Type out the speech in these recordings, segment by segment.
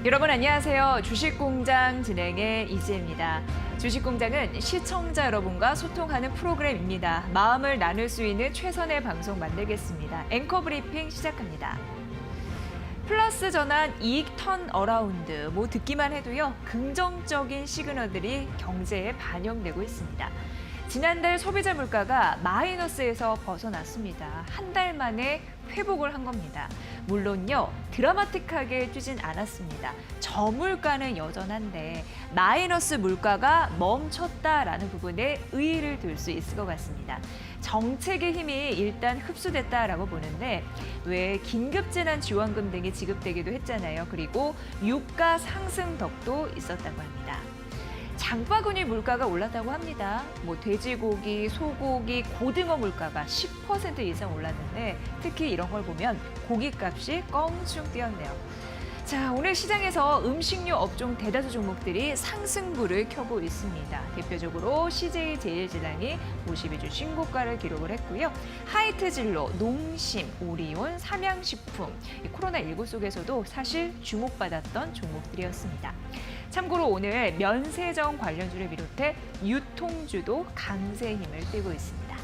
여러분 안녕하세요. 주식공장 진행의 이지혜입니다. 주식공장은 시청자 여러분과 소통하는 프로그램입니다. 마음을 나눌 수 있는 최선의 방송 만들겠습니다. 앵커 브리핑 시작합니다. 플러스 전환, 이익 턴 어라운드, 듣기만 해도요, 긍정적인 시그널들이 경제에 반영되고 있습니다. 지난달 소비자 물가가 마이너스에서 벗어났습니다. 한 달 만에 회복을 한 겁니다. 물론요, 드라마틱하게 뛰진 않았습니다. 저물가는 여전한데 마이너스 물가가 멈췄다라는 부분에 의의를 둘 수 있을 것 같습니다. 정책의 힘이 일단 흡수됐다라고 보는데 왜 긴급재난 지원금 등이 지급되기도 했잖아요. 그리고 유가 상승 덕도 있었다고 합니다. 장바구니 물가가 올랐다고 합니다. 돼지고기, 소고기, 고등어 물가가 10% 이상 올랐는데 특히 이런 걸 보면 고기값이 껑충 뛰었네요. 자, 오늘 시장에서 음식료 업종 대다수 종목들이 상승부를 켜고 있습니다. 대표적으로 CJ제일제당이 52주 신고가를 기록을 했고요. 하이트진로, 농심, 오리온, 삼양식품, 코로나19 속에서도 사실 주목받았던 종목들이었습니다. 참고로 오늘 면세점 관련주를 비롯해 유통주도 강세 힘을 띠고 있습니다.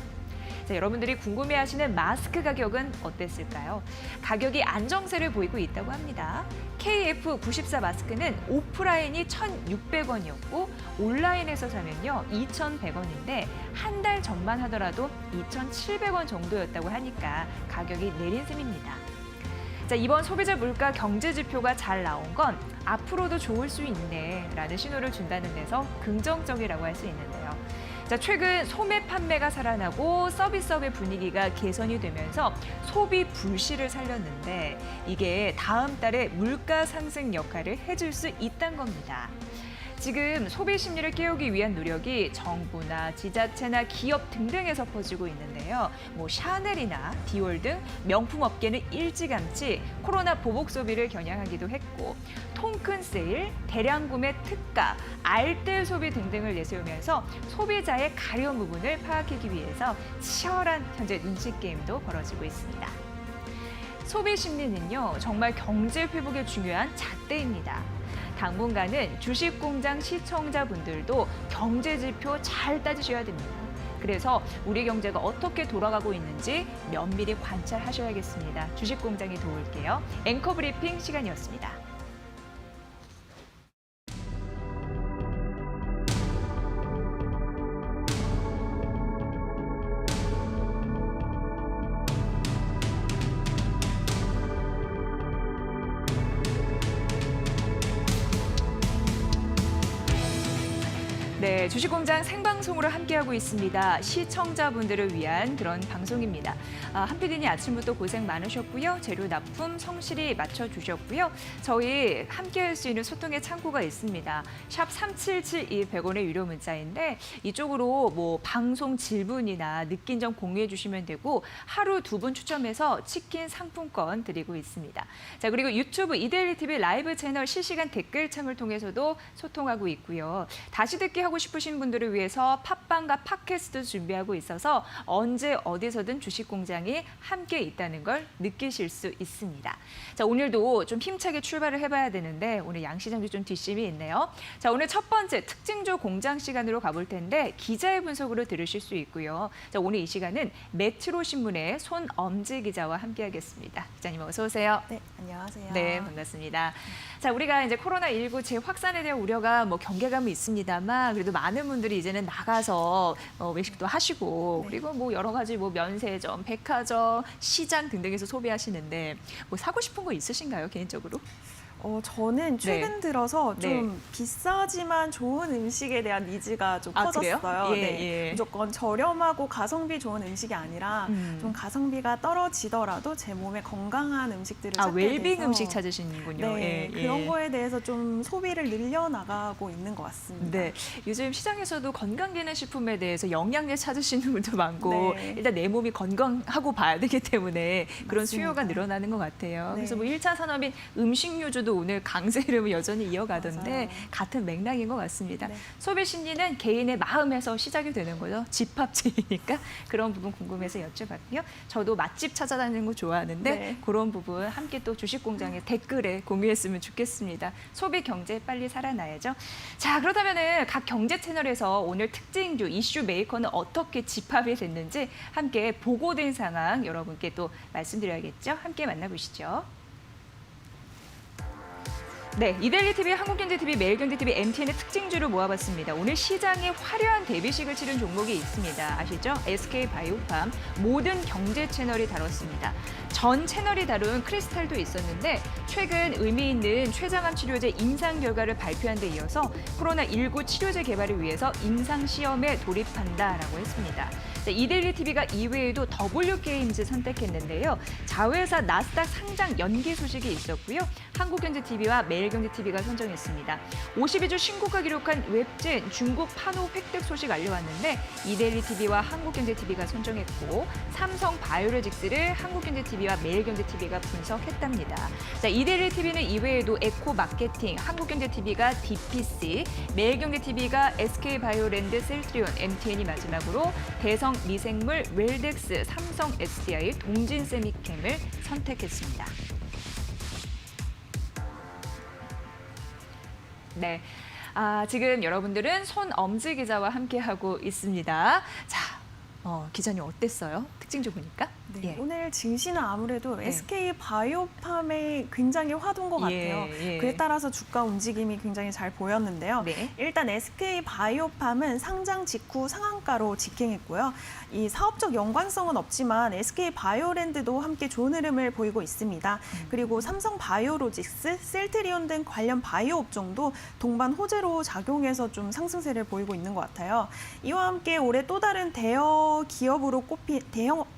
자, 여러분들이 궁금해하시는 마스크 가격은 어땠을까요? 가격이 안정세를 보이고 있다고 합니다. KF94 마스크는 오프라인이 1,600원이었고 온라인에서 사면요 2,100원인데 한 달 전만 하더라도 2,700원 정도였다고 하니까 가격이 내린 셈입니다. 자, 이번 소비자 물가 경제 지표가 잘 나온 건 앞으로도 좋을 수 있네라는 신호를 준다는 데서 긍정적이라고 할 수 있는데요. 자, 최근 소매 판매가 살아나고 서비스업의 분위기가 개선이 되면서 소비 불씨를 살렸는데 이게 다음 달에 물가 상승 역할을 해줄 수 있다는 겁니다. 지금 소비 심리를 깨우기 위한 노력이 정부나 지자체나 기업 등등에서 퍼지고 있는데요. 샤넬이나 디올 등 명품 업계는 일찌감치 코로나 보복 소비를 겨냥하기도 했고 통큰 세일, 대량 구매 특가, 알뜰 소비 등등을 내세우면서 소비자의 가려운 부분을 파악하기 위해서 치열한 현재 눈치 게임도 벌어지고 있습니다. 소비 심리는요, 정말 경제 회복에 중요한 잣대입니다. 당분간은 주식공장 시청자분들도 경제 지표 잘 따지셔야 됩니다. 그래서 우리 경제가 어떻게 돌아가고 있는지 면밀히 관찰하셔야겠습니다. 주식공장이 도울게요. 앵커 브리핑 시간이었습니다. 네, 주식공장 생방송으로 함께하고 있습니다. 시청자분들을 위한 그런 방송입니다. 한 PD님 아침부터 고생 많으셨고요. 재료 납품 성실히 맞춰주셨고요. 저희 함께할 수 있는 소통의 창구가 있습니다. 샵 3772 100원의 유료 문자인데 이쪽으로 방송 질문이나 느낀 점 공유해 주시면 되고 하루 2분 추첨해서 치킨 상품권 드리고 있습니다. 자, 그리고 유튜브 이데일리 TV 라이브 채널 실시간 댓글창을 통해서도 소통하고 있고요. 다시 듣기 하고 싶으신 분들을 위해서 팟빵과 팟캐스트 준비하고 있어서 언제 어디서든 주식공장이 함께 있다는 걸 느끼실 수 있습니다. 자, 오늘도 좀 힘차게 출발을 해봐야 되는데 오늘 양시장도 좀 뒷심이 있네요. 자, 오늘 첫 번째 특징주 공장 시간으로 가볼 텐데 기자의 분석으로 들으실 수 있고요. 자, 오늘 이 시간은 메트로 신문의 손엄지 기자와 함께하겠습니다. 기자님 어서 오세요. 네, 안녕하세요. 네, 반갑습니다. 자, 우리가 이제 코로나19 재확산에 대한 우려가 경계감이 있습니다만 그래도 많은 분들이 이제는 나가서 외식도 하시고 네. 그리고 여러 가지 면세점, 백화점, 시장 등등에서 소비하시는데 사고 싶은 거 있으신가요, 개인적으로? 저는 최근 들어서 좀 네. 비싸지만 좋은 음식에 대한 니즈가 좀 그래요? 커졌어요. 예, 네. 예. 무조건 저렴하고 가성비 좋은 음식이 아니라 좀 가성비가 떨어지더라도 제 몸에 건강한 음식들을 찾게 웰빙 돼서 음식 찾으시는군요. 네, 예, 그런 예. 거에 대해서 좀 소비를 늘려나가고 있는 것 같습니다. 네, 요즘 시장에서도 건강기능식품에 대해서 영양제 찾으시는 분도 많고 네. 일단 내 몸이 건강하고 봐야 되기 때문에 그런 맞습니다. 수요가 늘어나는 것 같아요. 네. 그래서 1차 산업인 음식료주도 오늘 강세 흐름을 여전히 이어가던데 맞아요. 같은 맥락인 것 같습니다. 네. 소비 심리는 개인의 마음에서 시작이 되는 거죠. 집합지니까 그런 부분 궁금해서 여쭤봤고요. 저도 맛집 찾아다니는 거 좋아하는데 네. 그런 부분 함께 또 주식공장의 댓글에 공유했으면 좋겠습니다. 소비 경제 빨리 살아나야죠. 자, 그렇다면은 각 경제 채널에서 오늘 특징주 이슈 메이커는 어떻게 집합이 됐는지 함께 보고된 상황 여러분께 또 말씀드려야겠죠. 함께 만나보시죠. 네, 이데일리 TV, 한국경제TV, 매일경제TV, MTN의 특징주를 모아봤습니다. 오늘 시장에 화려한 데뷔식을 치른 종목이 있습니다. 아시죠? SK바이오팜 모든 경제 채널이 다뤘습니다. 전 채널이 다룬 크리스탈도 있었는데 최근 의미 있는 췌장암 치료제 임상 결과를 발표한 데 이어서 코로나19 치료제 개발을 위해서 임상 시험에 돌입한다라고 했습니다. 이데일리 TV가 이외에도 W게임즈 선택했는데요. 자회사 나스닥 상장 연기 소식이 있었고요. 한국경제TV와 매일경제TV가 선정했습니다. 52주 신고가 기록한 웹진 중국 판호 획득 소식 알려왔는데 이데일리 TV와 한국경제TV가 선정했고 삼성 바이오로직스를 한국경제TV와 매일경제TV가 분석했답니다. 자, 이데일리 TV는 이외에도 에코마케팅, 한국경제TV가 DPC, 매일경제TV가 SK바이오랜드, 셀트리온, MTN이 마지막으로 대성 미생물, 웰덱스, 삼성 SDI, 동진세미캠을 선택했습니다. 네, 지금 여러분들은 손엄지 기자와 함께하고 있습니다. 자, 기자님 어땠어요? 특징주 보니까? 네, 예. 오늘 증시는 아무래도 예. SK바이오팜에 굉장히 화두인 것 같아요. 예. 그에 따라서 주가 움직임이 굉장히 잘 보였는데요. 네. 일단 SK바이오팜은 상장 직후 상한가로 직행했고요. 이 사업적 연관성은 없지만 SK바이오랜드도 함께 좋은 흐름을 보이고 있습니다. 그리고 삼성 바이오로직스, 셀트리온 등 관련 바이오 업종도 동반 호재로 작용해서 좀 상승세를 보이고 있는 것 같아요. 이와 함께 올해 또 다른 대여 기업으로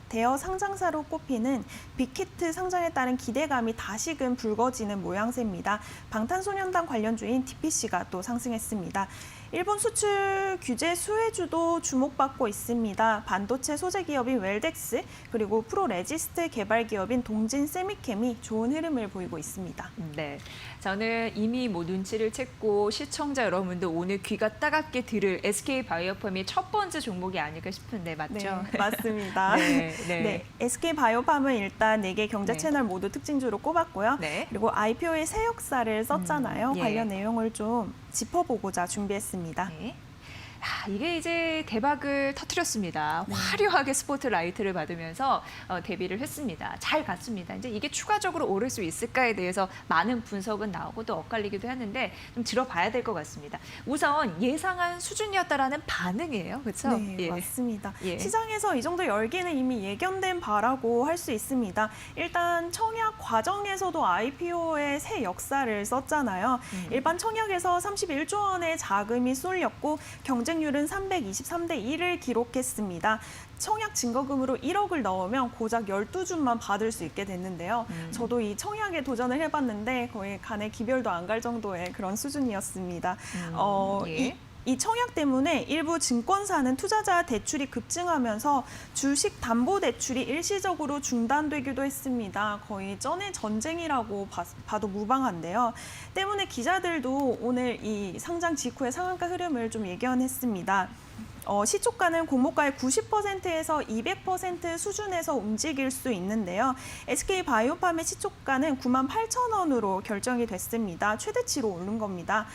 대여 상장사로 꼽히는 빅히트 상장에 따른 기대감이 다시금 불거지는 모양새입니다. 방탄소년단 관련주인 DPC가 또 상승했습니다. 일본 수출 규제 수혜주도 주목받고 있습니다. 반도체 소재 기업인 웰덱스 그리고 프로레지스트 개발 기업인 동진 세미캠이 좋은 흐름을 보이고 있습니다. 네, 저는 이미 눈치를 챘고 시청자 여러분들 오늘 귀가 따갑게 들을 SK바이오팜이 첫 번째 종목이 아닐까 싶은데 맞죠? 네, 맞습니다. 네. 네, SK바이오팜은 일단 4개 경제 네. 채널 모두 특징주로 꼽았고요. 네. 그리고 IPO의 새 역사를 썼잖아요. 예. 관련 내용을 좀 짚어보고자 준비했습니다. 네. 이게 이제 대박을 터뜨렸습니다. 화려하게 스포트라이트를 받으면서 데뷔를 했습니다. 잘 갔습니다. 이제 이게 추가적으로 오를 수 있을까에 대해서 많은 분석은 나오고 또 엇갈리기도 하는데 좀 들어봐야 될 것 같습니다. 우선 예상한 수준이었다라는 반응이에요. 그렇죠? 네, 예. 맞습니다. 예. 시장에서 이 정도 열기는 이미 예견된 바라고 할 수 있습니다. 일단 청약 과정에서도 IPO의 새 역사를 썼잖아요. 일반 청약에서 31조 원의 자금이 쏠렸고 경쟁률은 323대 1을 기록했습니다. 청약 증거금으로 1억을 넣으면 고작 12주만 받을 수 있게 됐는데요. 저도 이 청약에 도전을 해봤는데 거의 간에 기별도 안 갈 정도의 그런 수준이었습니다. 예. 이 청약 때문에 일부 증권사는 투자자 대출이 급증하면서 주식 담보 대출이 일시적으로 중단되기도 했습니다. 거의 쩐의 전쟁이라고 봐도 무방한데요. 때문에 기자들도 오늘 이 상장 직후의 상한가 흐름을 좀 예견했습니다. 시초가는 공모가의 90%에서 200% 수준에서 움직일 수 있는데요. SK바이오팜의 시초가는 98,000원으로 결정이 됐습니다. 최대치로 오른 겁니다.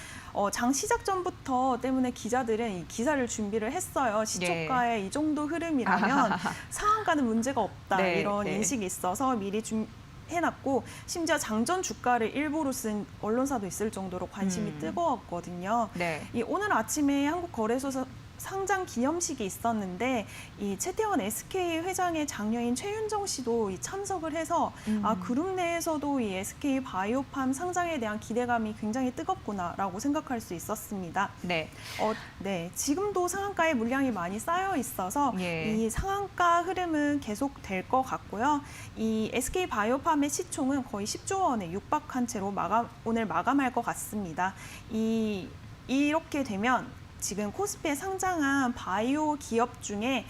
장 시작 전부터 때문에 기자들은 이 기사를 준비를 했어요. 시초가의 이 정도 흐름이라면 상한가는 문제가 없다. 네, 이런 네. 인식이 있어서 미리 해놨고 심지어 장전 주가를 일부러 쓴 언론사도 있을 정도로 관심이 뜨거웠거든요. 네. 이 오늘 아침에 한국거래소 상장 기념식이 있었는데 이 최태원 SK 회장의 장녀인 최윤정 씨도 참석을 해서 그룹 내에서도 이 SK 바이오팜 상장에 대한 기대감이 굉장히 뜨겁구나라고 생각할 수 있었습니다. 네. 네, 지금도 상한가에 물량이 많이 쌓여 있어서 예. 이 상한가 흐름은 계속될 것 같고요. 이 SK 바이오팜의 시총은 거의 10조 원에 육박한 채로 오늘 마감할 것 같습니다. 이렇게 되면 지금 코스피에 상장한 바이오 기업 중에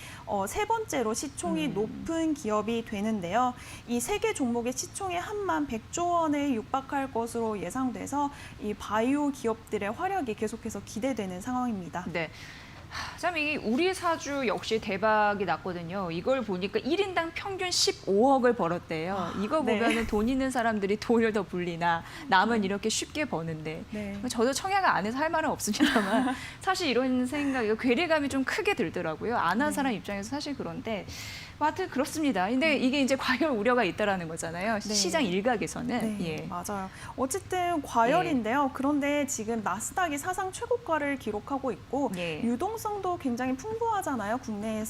세 번째로 시총이 높은 기업이 되는데요. 이 세 개 종목의 시총이 한만 100조 원에 육박할 것으로 예상돼서 이 바이오 기업들의 활약이 계속해서 기대되는 상황입니다. 네. 참, 이 우리 사주 역시 대박이 났거든요. 이걸 보니까 1인당 평균 15억을 벌었대요. 이거 네. 보면은 돈 있는 사람들이 돈을 더 불리나 남은 이렇게 쉽게 버는데. 네. 저도 청약 안 해서 할 말은 없습니다만 사실 이런 생각이 괴리감이 좀 크게 들더라고요. 안 한 사람 입장에서 사실 그런데 하여튼 그렇습니다. 근데 이게 이제 과열 우려가 있다라는 거잖아요. 네. 시장 일각에서는. 네, 예. 맞아요. 어쨌든 과열인데요. 그런데 지금 나스닥이 사상 최고가를 기록하고 있고 예. 유동성도 굉장히 풍부하잖아요. 국내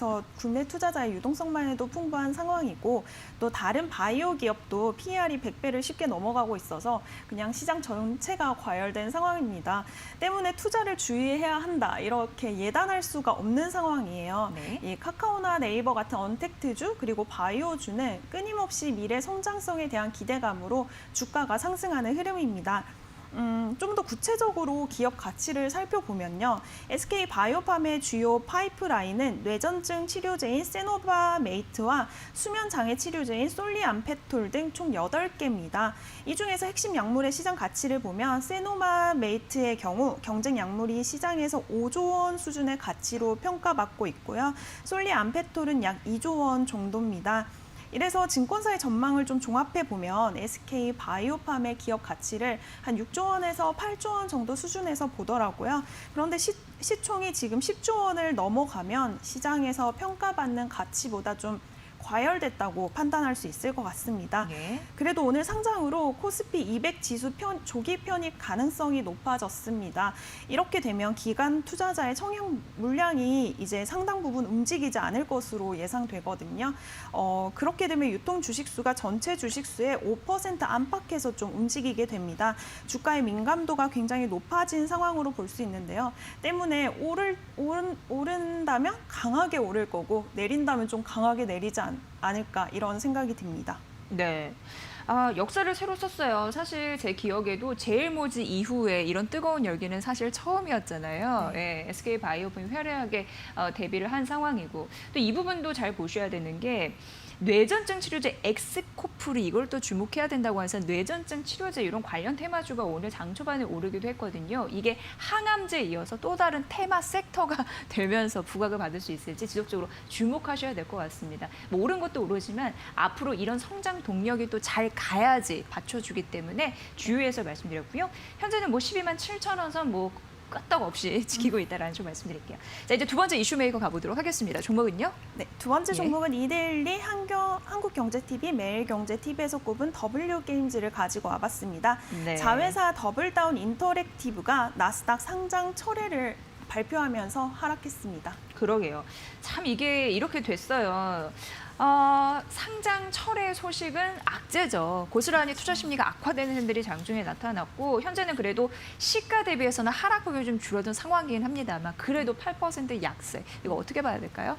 투자자의 유동성만 해도 풍부한 상황이고 또 다른 바이오 기업도 PER이 100배를 쉽게 넘어가고 있어서 그냥 시장 전체가 과열된 상황입니다. 때문에 투자를 주의해야 한다. 이렇게 예단할 수가 없는 상황이에요. 네. 이 카카오나 네이버 같은 언택트주 그리고 바이오주는 끊임없이 미래 성장성에 대한 기대감으로 주가가 상승하는 흐름입니다. 좀 더 구체적으로 기업 가치를 살펴보면요. SK 바이오팜의 주요 파이프라인은 뇌전증 치료제인 세노바메이트와 수면 장애 치료제인 솔리암페톨 등 총 8개입니다. 이 중에서 핵심 약물의 시장 가치를 보면 세노바메이트의 경우 경쟁 약물이 시장에서 5조 원 수준의 가치로 평가받고 있고요. 솔리암페톨은 약 2조 원 정도입니다. 이래서 증권사의 전망을 좀 종합해 보면 SK 바이오팜의 기업 가치를 한 6조 원에서 8조 원 정도 수준에서 보더라고요. 그런데 시총이 지금 10조 원을 넘어가면 시장에서 평가받는 가치보다 좀 과열됐다고 판단할 수 있을 것 같습니다. 예. 그래도 오늘 상장으로 코스피 200 지수 조기 편입 가능성이 높아졌습니다. 이렇게 되면 기관 투자자의 청약 물량이 이제 상당 부분 움직이지 않을 것으로 예상되거든요. 그렇게 되면 유통 주식수가 전체 주식수의 5% 안팎에서 좀 움직이게 됩니다. 주가의 민감도가 굉장히 높아진 상황으로 볼 수 있는데요. 때문에 오른다면 강하게 오를 거고 내린다면 좀 강하게 내리지 않을까 이런 생각이 듭니다. 네. 역사를 새로 썼어요. 사실 제 기억에도 제일모지 이후에 이런 뜨거운 열기는 사실 처음이었잖아요. 예, SK 바이오팜이 화려하게 데뷔를 한 상황이고 또 이 부분도 잘 보셔야 되는 게 뇌전증 치료제 엑스코프리 이걸 또 주목해야 된다고 해서 뇌전증 치료제 이런 관련 테마주가 오늘 장 초반에 오르기도 했거든요. 이게 항암제에 이어서 또 다른 테마 섹터가 되면서 부각을 받을 수 있을지 지속적으로 주목하셔야 될 것 같습니다. 뭐 오른 것도 오르지만 앞으로 이런 성장 동력이 또 잘 가야지 받쳐주기 때문에 주의해서 말씀드렸고요. 현재는 뭐 12만 7천 원 선 뭐 끄떡없이 지키고 있다라는 점 말씀드릴게요. 자, 이제 두 번째 이슈 메이커 가보도록 하겠습니다. 종목은요? 네, 두 번째 예. 종목은 2대1리 한국경제TV, 매일경제TV에서 꼽은 W게임즈를 가지고 와봤습니다. 네. 자회사 더블다운 인터랙티브가 나스닥 상장 철회를 발표하면서 하락했습니다. 그러게요. 참 이게 이렇게 됐어요. 상장 철회 소식은 악재죠. 고스란히 투자 심리가 악화되는 흔들이 장중에 나타났고 현재는 그래도 시가 대비해서는 하락폭이 좀 줄어든 상황이긴 합니다만 그래도 8% 약세. 이거 어떻게 봐야 될까요?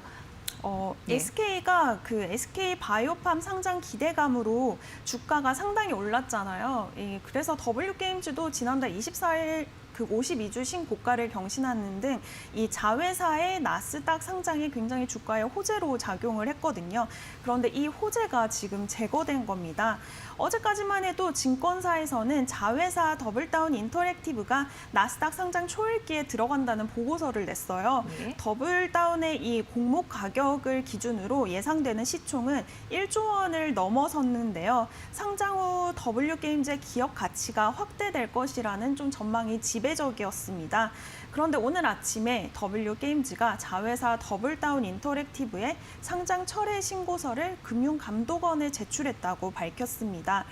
예. SK가 그 SK 바이오팜 상장 기대감으로 주가가 상당히 올랐잖아요. 그래서 W게임즈도 지난달 24일 그 52주 신고가를 경신하는 등 이 자회사의 나스닥 상장이 굉장히 주가에 호재로 작용을 했거든요. 그런데 이 호재가 지금 제거된 겁니다. 어제까지만 해도 증권사에서는 자회사 더블다운 인터랙티브가 나스닥 상장 초읽기에 들어간다는 보고서를 냈어요. 네. 더블다운의 이 공모 가격을 기준으로 예상되는 시총은 1조 원을 넘어섰는데요. 상장 후 W게임즈의 기업 가치가 확대될 것이라는 좀 전망이 지배적이었습니다. 그런데 오늘 아침에 W게임즈가 자회사 더블다운 인터랙티브의 상장 철회 신고서를 금융감독원에 제출했다고 밝혔습니다.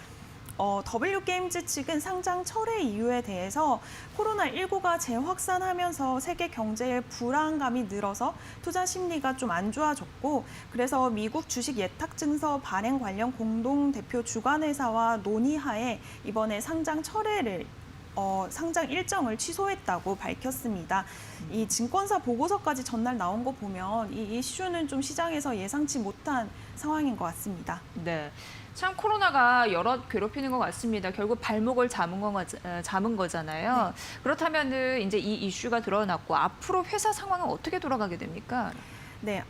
W게임즈 측은 상장 철회 이유에 대해서 코로나19가 재확산하면서 세계 경제의 불안감이 늘어서 투자 심리가 좀 안 좋아졌고 그래서 미국 주식 예탁 증서 발행 관련 공동대표 주관회사와 논의하에 이번에 상장 철회를 상장 일정을 취소했다고 밝혔습니다. 이 증권사 보고서까지 전날 나온 거 보면 이 이슈는 좀 시장에서 예상치 못한 상황인 것 같습니다. 네. 참 코로나가 여럿 괴롭히는 것 같습니다. 결국 발목을 잡은 거잖아요. 그렇다면은 이제 이 이슈가 드러났고 앞으로 회사 상황은 어떻게 돌아가게 됩니까? 네,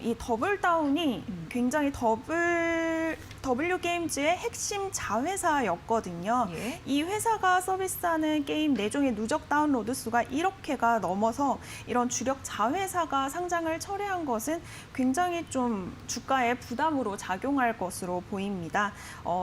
이 더블다운이 굉장히 W 게임즈의 핵심 자회사였거든요. 예. 이 회사가 서비스하는 게임 내종의 누적 다운로드 수가 1억회가 넘어서 이런 주력 자회사가 상장을 철회한 것은 굉장히 좀 주가에 부담으로 작용할 것으로 보입니다.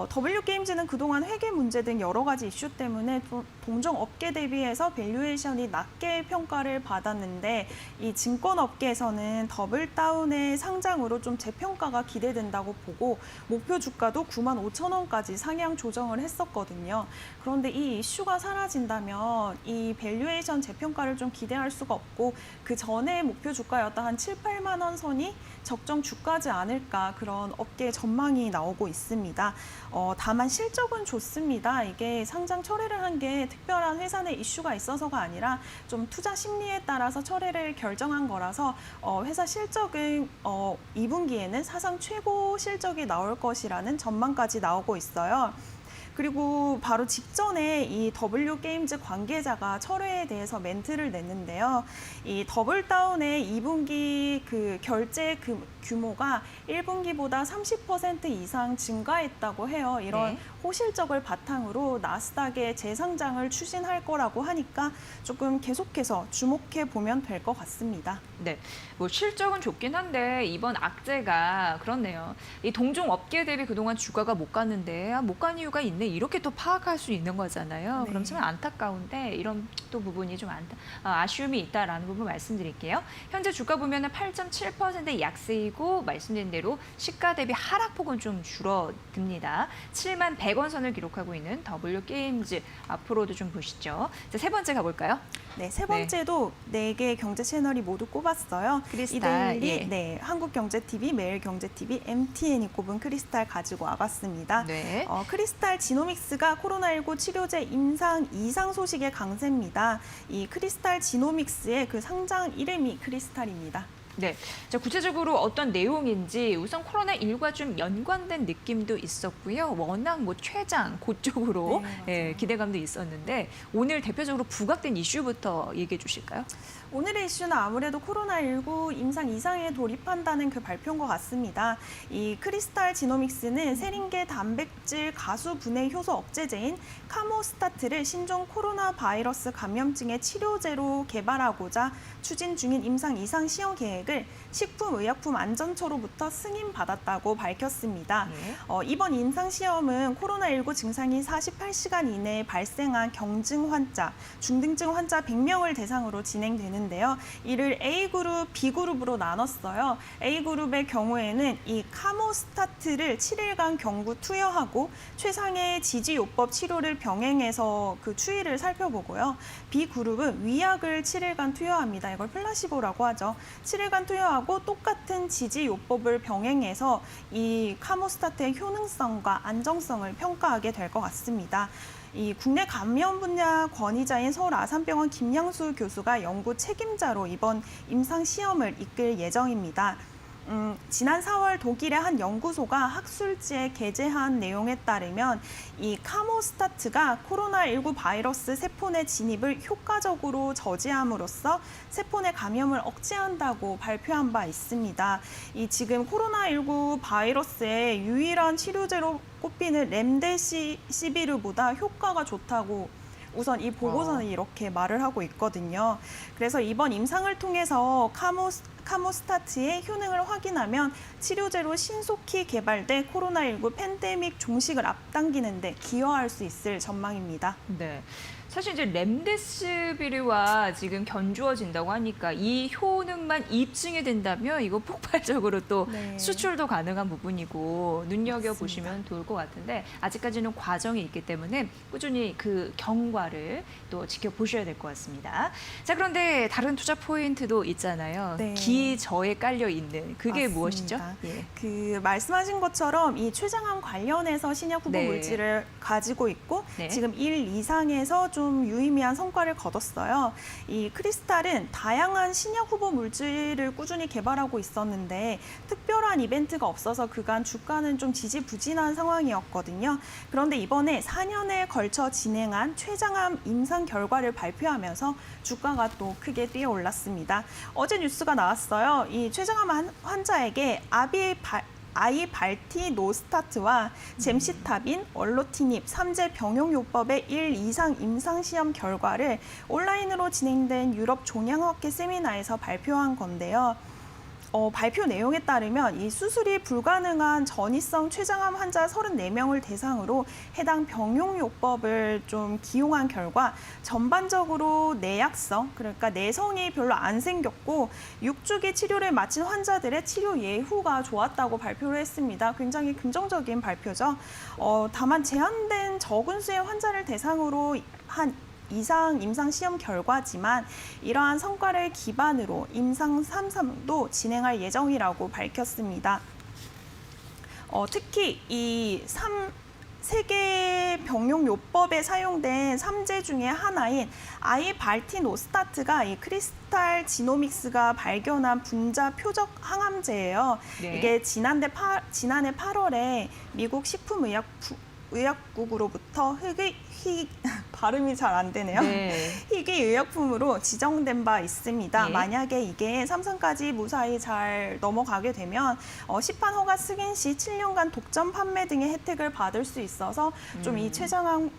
W 게임즈는 그동안 회계 문제 등 여러 가지 이슈 때문에 동종 업계 대비해서 밸류에이션이 낮게 평가를 받았는데 이 증권업계에서는 더블다운의 상장으로 좀 재평가가 기대된다고 보고 목표 주가도 95,000원까지 상향 조정을 했었거든요. 그런데 이 이슈가 사라진다면 이 밸류에이션 재평가를 좀 기대할 수가 없고 그 전에 목표 주가였던 한 7, 8만 원 선이 적정 주가지 않을까 그런 업계의 전망이 나오고 있습니다. 다만 실적은 좋습니다. 이게 상장 철회를 한 게 특별한 회사 내 이슈가 있어서가 아니라 좀 투자 심리에 따라서 철회를 결정한 거라서 회사 실적은 2분기에는 사상 최고 실적이 나올 것이라는 전망까지 나오고 있어요. 그리고 바로 직전에 이 W 게임즈 관계자가 철회에 대해서 멘트를 냈는데요. 이 더블다운의 2분기 그 결제 규모가 1분기보다 30% 이상 증가했다고 해요. 이런 네. 호실적을 바탕으로 나스닥의 재상장을 추진할 거라고 하니까 조금 계속해서 주목해 보면 될 것 같습니다. 네, 뭐 실적은 좋긴 한데 이번 악재가 그렇네요. 이 동종 업계 대비 그동안 주가가 못 갔는데 못 간 이유가 있네 이렇게 또 파악할 수 있는 거잖아요. 네. 그럼 참 안타까운데 이런 또 부분이 좀 아쉬움이 있다라는 부분 말씀드릴게요. 현재 주가 보면은 8.7% 약세이고 말씀드린 대로 시가 대비 하락폭은 좀 줄어듭니다. 7만 100원 선을 기록하고 있는 W 게임즈 앞으로도 좀 보시죠. 자, 세 번째 가볼까요? 네, 세 번째도 네 개 경제 채널이 모두 꼽았어요. 크리스탈, 이들이 예. 네, 한국경제TV, 매일경제TV, MTN이 꼽은 크리스탈 가지고 와봤습니다. 네. 크리스탈 지노믹스가 코로나19 치료제 임상 이상 소식의 강세입니다. 이 크리스탈 지노믹스의 그 상장 이름이 크리스탈입니다. 네. 자, 구체적으로 어떤 내용인지 우선 코로나19과 좀 연관된 느낌도 있었고요. 워낙 뭐 최장 그쪽으로 네, 맞아요. 기대감도 있었는데 오늘 대표적으로 부각된 이슈부터 얘기해 주실까요? 오늘의 이슈는 아무래도 코로나19 임상 이상에 돌입한다는 그 발표인 것 같습니다. 이 크리스탈 지노믹스는 세린계 단백질 가수 분해 효소 억제제인 카모스타트를 신종 코로나 바이러스 감염증의 치료제로 개발하고자 추진 중인 임상 이상 시험 계획을 식품의약품안전처로부터 승인받았다고 밝혔습니다. 네. 이번 임상 시험은 코로나19 증상이 48시간 이내에 발생한 경증 환자, 중등증 환자 100명을 대상으로 진행되는데요. 이를 A그룹, B그룹으로 나눴어요. A그룹의 경우에는 이 카모스타트를 7일간 경구 투여하고 최상의 지지요법 치료를 병행해서 그 추이를 살펴보고요. B그룹은 위약을 7일간 투여합니다. 이걸 플라시보라고 하죠. 7일간 투여하고 똑같은 지지요법을 병행해서 이 카모스타트의 효능성과 안정성을 평가하게 될 것 같습니다. 이 국내 감염 분야 권위자인 서울 아산병원 김양수 교수가 연구 책임자로 이번 임상 시험을 이끌 예정입니다. 지난 4월 독일의 한 연구소가 학술지에 게재한 내용에 따르면 이 카모스타트가 코로나19 바이러스 세포 내 진입을 효과적으로 저지함으로써 세포 내 감염을 억제한다고 발표한 바 있습니다. 이 지금 코로나19 바이러스의 유일한 치료제로 꼽히는 렘데시비르보다 효과가 좋다고 우선 이 보고서는 이렇게 말을 하고 있거든요. 그래서 이번 임상을 통해서 카모스타트의 효능을 확인하면 치료제로 신속히 개발돼 코로나19 팬데믹 종식을 앞당기는 데 기여할 수 있을 전망입니다. 네. 사실 이제 렘데시비르와 지금 견주어진다고 하니까 이 효능만 입증이 된다면 이거 폭발적으로 또 네. 수출도 가능한 부분이고 눈여겨보시면 좋을 것 같은데 아직까지는 과정이 있기 때문에 꾸준히 그 경과를 또 지켜보셔야 될 것 같습니다. 자, 그런데 다른 투자 포인트도 있잖아요. 네. 이저에 깔려 있는 그게 맞습니다. 무엇이죠? 예. 그 말씀하신 것처럼 이 췌장암 관련해서 신약 후보 네. 물질을 가지고 있고 네. 지금 1 이상에서 좀 유의미한 성과를 거뒀어요. 이 크리스탈은 다양한 신약 후보 물질을 꾸준히 개발하고 있었는데 특별한 이벤트가 없어서 그간 주가는 좀 지지부진한 상황이었거든요. 그런데 이번에 4년에 걸쳐 진행한 췌장암 임상 결과를 발표하면서 주가가 또 크게 뛰어올랐습니다. 어제 뉴스가 나왔어요. 이 췌장암 환자에게 아이발티노스타트와 젬시타빈, 얼로티닙, 3제 병용요법의 1 이상 임상시험 결과를 온라인으로 진행된 유럽 종양학회 세미나에서 발표한 건데요. 발표 내용에 따르면 이 수술이 불가능한 전이성 췌장암 환자 34명을 대상으로 해당 병용요법을 좀 기용한 결과 전반적으로 내약성, 그러니까 내성이 별로 안 생겼고 6주기 치료를 마친 환자들의 치료 예후가 좋았다고 발표를 했습니다. 굉장히 긍정적인 발표죠. 다만 제한된 적은 수의 환자를 대상으로 한 이상 임상 시험 결과지만 이러한 성과를 기반으로 임상 3상도 진행할 예정이라고 밝혔습니다. 특히 이 세계 병용요법에 사용된 3제 중에 하나인 아이발티노스타트가 이 크리스탈 지노믹스가 발견한 분자 표적 항암제예요. 네. 이게 지난해 8월에 미국 식품의약국으로부터 발음이 잘 안 되네요. 네. 희귀 의약품으로 지정된 바 있습니다. 네. 만약에 이게 3상까지 무사히 잘 넘어가게 되면 시판 허가 승인 시 7년간 독점 판매 등의 혜택을 받을 수 있어서 좀 이 췌장암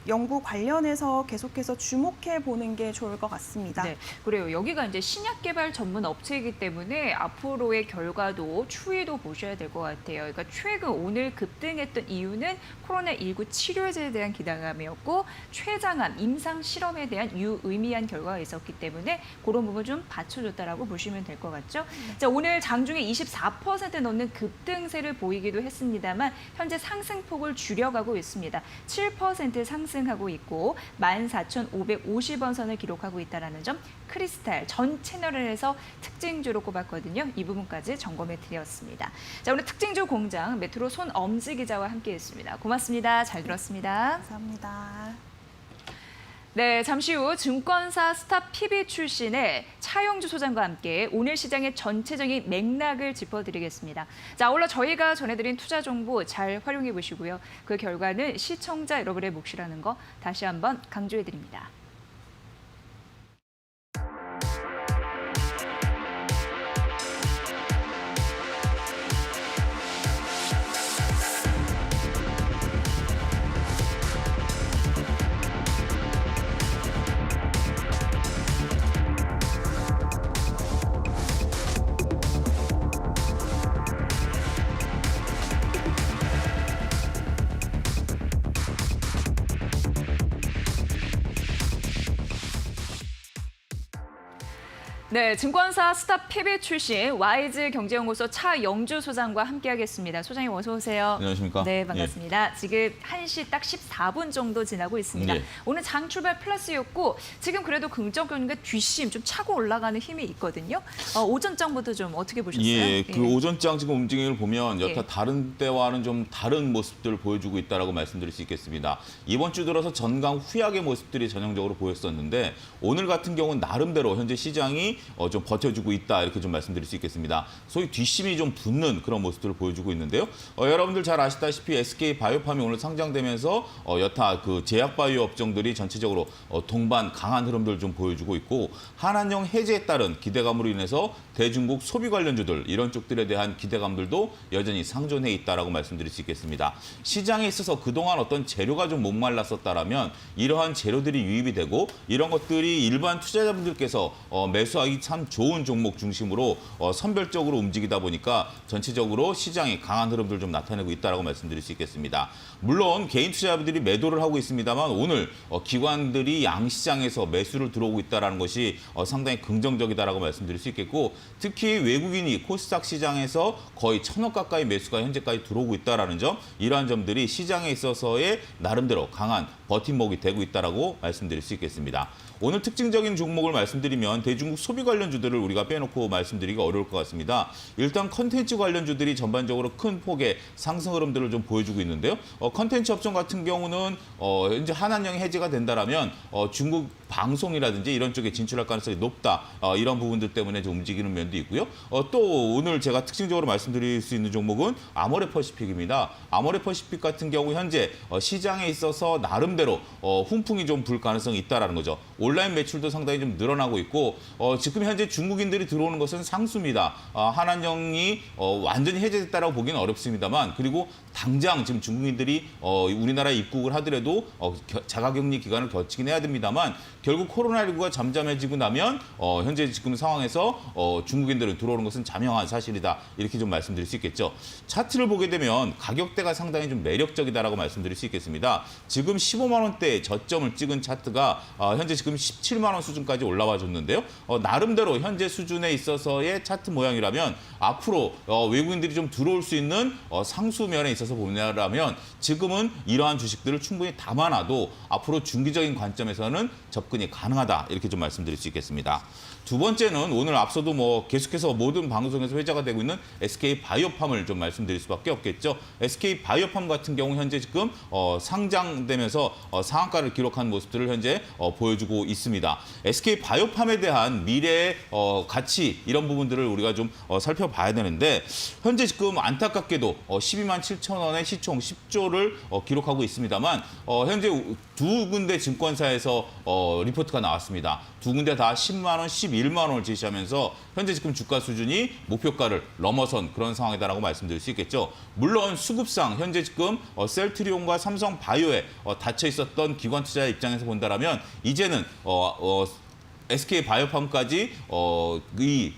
연구 관련해서 계속해서 주목해 보는 게 좋을 것 같습니다. 네, 그래요. 여기가 이제 신약 개발 전문 업체이기 때문에 앞으로의 결과도 추이도 보셔야 될 것 같아요. 그러니까 최근 오늘 급등했던 이유는 코로나19 치료제에 대한 기대감이었고 췌장암 임상 실험에 대한 유의미한 결과가 있었기 때문에 그런 부분 좀 받쳐줬다라고 보시면 될 것 같죠. 자, 오늘 장중에 24% 넘는 급등세를 보이기도 했습니다만 현재 상승폭을 줄여가고 있습니다. 7% 상승하고 있고 14,550원 선을 기록하고 있다는 점 크리스탈 전 채널에서 특징주로 꼽았거든요. 이 부분까지 점검해 드렸습니다. 자, 오늘 특징주 공장 메트로 손엄지 기자와 함께했습니다. 고맙습니다. 잘 들었습니다. 감사합니다. 네, 잠시 후 증권사 스타 PB 출신의 차영주 소장과 함께 오늘 시장의 전체적인 맥락을 짚어드리겠습니다. 자, 아울러 저희가 전해드린 투자 정보 잘 활용해 보시고요. 그 결과는 시청자 여러분의 몫이라는 거 다시 한번 강조해 드립니다. 네, 증권사 스타 PB 출신 와이즈 경제연구소 차영주 소장과 함께하겠습니다. 소장님 어서 오세요. 안녕하십니까? 네, 반갑습니다. 지금 1시 딱 14분 정도 지나고 있습니다. 예. 오늘 장 출발 플러스였고 지금 그래도 긍정적인 뒷심 좀 차고 올라가는 힘이 있거든요. 오전장부터 좀 어떻게 보셨어요? 예, 그 오전장 지금 움직임을 보면 여타 예. 다른 때와는 좀 다른 모습들을 보여주고 있다라고 말씀드릴 수 있겠습니다. 이번 주 들어서 전강 후약의 모습들이 전형적으로 보였었는데 오늘 같은 경우는 나름대로 현재 시장이 좀 버텨주고 있다 이렇게 좀 말씀드릴 수 있겠습니다. 소위 뒷심이 좀 붙는 그런 모습들을 보여주고 있는데요. 여러분들 잘 아시다시피 SK 바이오팜이 오늘 상장되면서 여타 그 제약 바이오 업종들이 전체적으로 동반 강한 흐름들을 좀 보여주고 있고 한한령 해제에 따른 기대감으로 인해서 대중국 소비 관련주들 이런 쪽들에 대한 기대감들도 여전히 상존해 있다라고 말씀드릴 수 있겠습니다. 시장에 있어서 그동안 어떤 재료가 좀 목말랐었다라면 이러한 재료들이 유입이 되고 이런 것들이 일반 투자자분들께서 매수하기 참 좋은 종목 중심으로 선별적으로 움직이다 보니까 전체적으로 시장이 강한 흐름들 좀 나타내고 있다라고 말씀드릴 수 있겠습니다. 물론 개인 투자자분들이 매도를 하고 있습니다만 오늘 기관들이 양시장에서 매수를 들어오고 있다는 것이 상당히 긍정적이다라고 말씀드릴 수 있겠고 특히 외국인이 코스닥 시장에서 거의 1,000억 가까이 매수가 현재까지 들어오고 있다는 점 이러한 점들이 시장에 있어서의 나름대로 강한 버팀목이 되고 있다라고 말씀드릴 수 있겠습니다. 오늘 특징적인 종목을 말씀드리면 대중국 소비 소비 관련주들을 우리가 빼놓고 말씀드리기가 어려울 것 같습니다. 일단 컨텐츠 관련주들이 전반적으로 큰 폭의 상승 흐름들을 좀 보여주고 있는데요. 컨텐츠 업종 같은 경우는 현재 한한령이 해제가 된다라면 중국 방송이라든지 이런 쪽에 진출할 가능성이 높다. 이런 부분들 때문에 좀 움직이는 면도 있고요. 또 오늘 제가 특징적으로 말씀드릴 수 있는 종목은 아모레퍼시픽입니다. 아모레퍼시픽 같은 경우 현재 시장에 있어서 나름대로 훈풍이 좀 불 가능성이 있다라는 거죠. 온라인 매출도 상당히 좀 늘어나고 있고 지금 현재 중국인들이 들어오는 것은 상수입니다. 한한령이 완전히 해제됐다라고 보기는 어렵습니다만 그리고 당장 지금 중국인들이 우리나라에 입국을 하더라도 자가격리 기간을 거치긴 해야 됩니다만 결국 코로나19가 잠잠해지고 나면 현재 지금 상황에서 중국인들은 들어오는 것은 자명한 사실이다. 이렇게 좀 말씀드릴 수 있겠죠. 차트를 보게 되면 가격대가 상당히 좀 매력적이다라고 말씀드릴 수 있겠습니다. 지금 15만 원대의 저점을 찍은 차트가 현재 지금 17만 원 수준까지 올라와 줬는데요. 나름대로 현재 수준에 있어서의 차트 모양이라면 앞으로 외국인들이 좀 들어올 수 있는 상수면에 있어서 보냐라면 지금은 이러한 주식들을 충분히 담아놔도 앞으로 중기적인 관점에서는 접근이 가능하다. 이렇게 좀 말씀드릴 수 있겠습니다. 두 번째는 오늘 앞서도 계속해서 모든 방송에서 회자가 되고 있는 SK 바이오팜을 좀 말씀드릴 수밖에 없겠죠. SK 바이오팜 같은 경우 현재 지금 상장되면서 상한가를 기록한 모습들을 현재 보여주고 있습니다. SK 바이오팜에 대한 미래의 가치 이런 부분들을 우리가 좀 살펴봐야 되는데 현재 지금 안타깝게도 12만 7천 원의 시총 10조를 기록하고 있습니다만 현재 두 군데 증권사에서 리포트가 나왔습니다. 두 군데 다 10만 원, 11만 원을 제시하면서 현재 지금 주가 수준이 목표가를 넘어선 그런 상황이다라고 말씀드릴 수 있겠죠. 물론 수급상 현재 지금 셀트리온과 삼성바이오에 닫혀 있었던 기관 투자 입장에서 본다라면 이제는 SK 바이오팜까지 이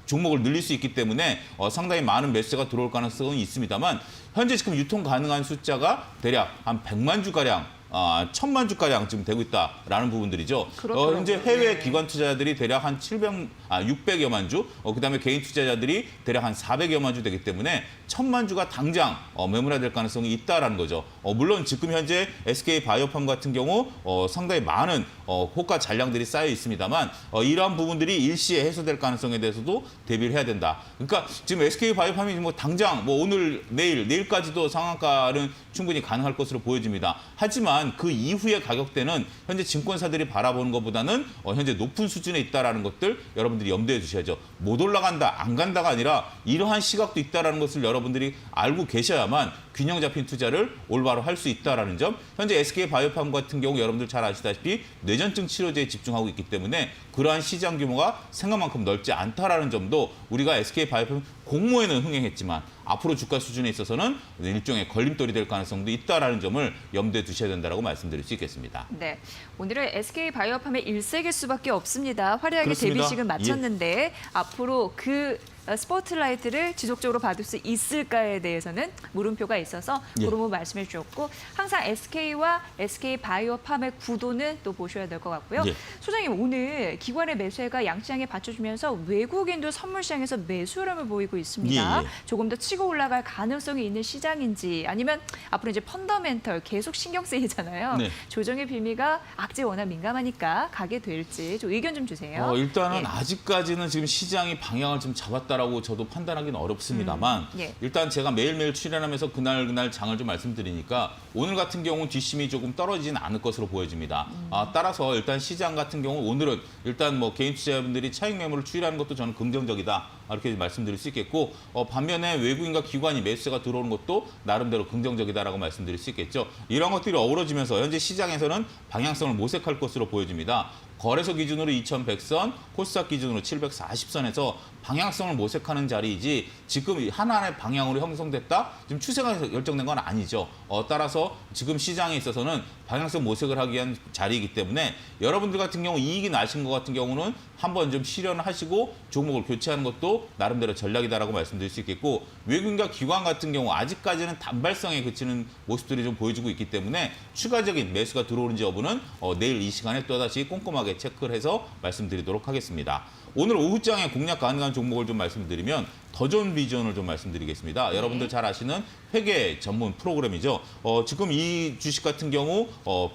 종목을 늘릴 수 있기 때문에 상당히 많은 매수세가 들어올 가능성은 있습니다만 현재 지금 유통 가능한 숫자가 대략 한 100만 주가량 1000만 주가량 지금 되고 있다라는 부분들이죠. 현재 해외 기관 투자자들이 대략 한 600여만 주, 그다음에 개인 투자자들이 대략 한 400여만 주 되기 때문에 1000만 주가 당장 매물화될 가능성이 있다라는 거죠. 물론 지금 현재 SK 바이오팜 같은 경우 상당히 많은 호가 잔량들이 쌓여 있습니다만 이러한 부분들이 일시에 해소될 가능성에 대해서도 대비를 해야 된다. 그러니까 지금 SK 바이오팜이 당장 오늘 내일까지도 상한가는 충분히 가능할 것으로 보여집니다. 하지만 그 이후의 가격대는 현재 증권사들이 바라보는 것보다는 현재 높은 수준에 있다라는 것들 여러분들이 염두에 두셔야죠. 못 올라간다, 안 간다가 아니라 이러한 시각도 있다라는 것을 여러분들이 알고 계셔야만 균형 잡힌 투자를 올바로 할 수 있다라는 점. 현재 SK 바이오팜 같은 경우 여러분들 잘 아시다시피 뇌전증 치료제에 집중하고 있기 때문에 그러한 시장 규모가 생각만큼 넓지 않다라는 점도 우리가 SK 바이오팜 공모에는 흥행했지만 앞으로 주가 수준에 있어서는 일종의 걸림돌이 될 가능성도 있다라는 점을 염두에 두셔야 된다라고 말씀드릴 수 있겠습니다. 네, 오늘은 SK 바이오팜의 일색일 수밖에 없습니다. 화려하게 그렇습니다. 데뷔식을 마쳤는데 앞으로 그 스포트라이트를 지속적으로 받을 수 있을까에 대해서는 물음표가 있어서 예. 그런 부분 말씀해 주셨고 항상 SK와 SK 바이오팜의 구도는 또 보셔야 될 것 같고요. 예. 소장님, 오늘 기관의 매수세가 양시장에 받쳐주면서 외국인도 선물시장에서 매수 흐름을 보이고 있습니다. 예, 예. 조금 더 치고 올라갈 가능성이 있는 시장인지 아니면 앞으로 이제 펀더멘털 계속 신경 쓰이잖아요. 네. 조정의 빌미가 악재에 워낙 민감하니까 가게 될지 좀 의견 좀 주세요. 일단은 예. 아직까지는 지금 시장이 방향을 좀 잡았다라고 저도 판단하기는 어렵습니다만 예. 일단 제가 매일매일 출연하면서 그날 장을 좀 말씀드리니까 오늘 같은 경우 뒷심이 조금 떨어지진 않을 것으로 보여집니다. 따라서 일단 시장 같은 경우 오늘은 일단 개인 투자자분들이 차익 매물을 추이하는 것도 저는 긍정적이다. 이렇게 말씀드릴 수 있겠고 반면에 외국인과 기관이 매수세가 들어오는 것도 나름대로 긍정적이다라고 말씀드릴 수 있겠죠. 이런 것들이 어우러지면서 현재 시장에서는 방향성을 모색할 것으로 보여집니다. 거래소 기준으로 2100선, 코스닥 기준으로 740선에서 방향성을 모색하는 자리이지 지금 하나의 방향으로 형성됐다? 지금 추세가 결정된 건 아니죠. 따라서 지금 시장에 있어서는 방향성 모색을 하기 위한 자리이기 때문에 여러분들 같은 경우 이익이 나신 것 같은 경우는 한번 좀 실현을 하시고 종목을 교체하는 것도 나름대로 전략이다라고 말씀드릴 수 있겠고 외국인과 기관 같은 경우 아직까지는 단발성에 그치는 모습들이 좀 보여주고 있기 때문에 추가적인 매수가 들어오는지 여부는 내일 이 시간에 또다시 꼼꼼하게 체크를 해서 말씀드리도록 하겠습니다. 오늘 오후장에 공략 가능한 종목을 좀 말씀드리면 더존 비전을 좀 말씀드리겠습니다. 여러분들 잘 아시는 회계 전문 프로그램이죠. 지금 이 주식 같은 경우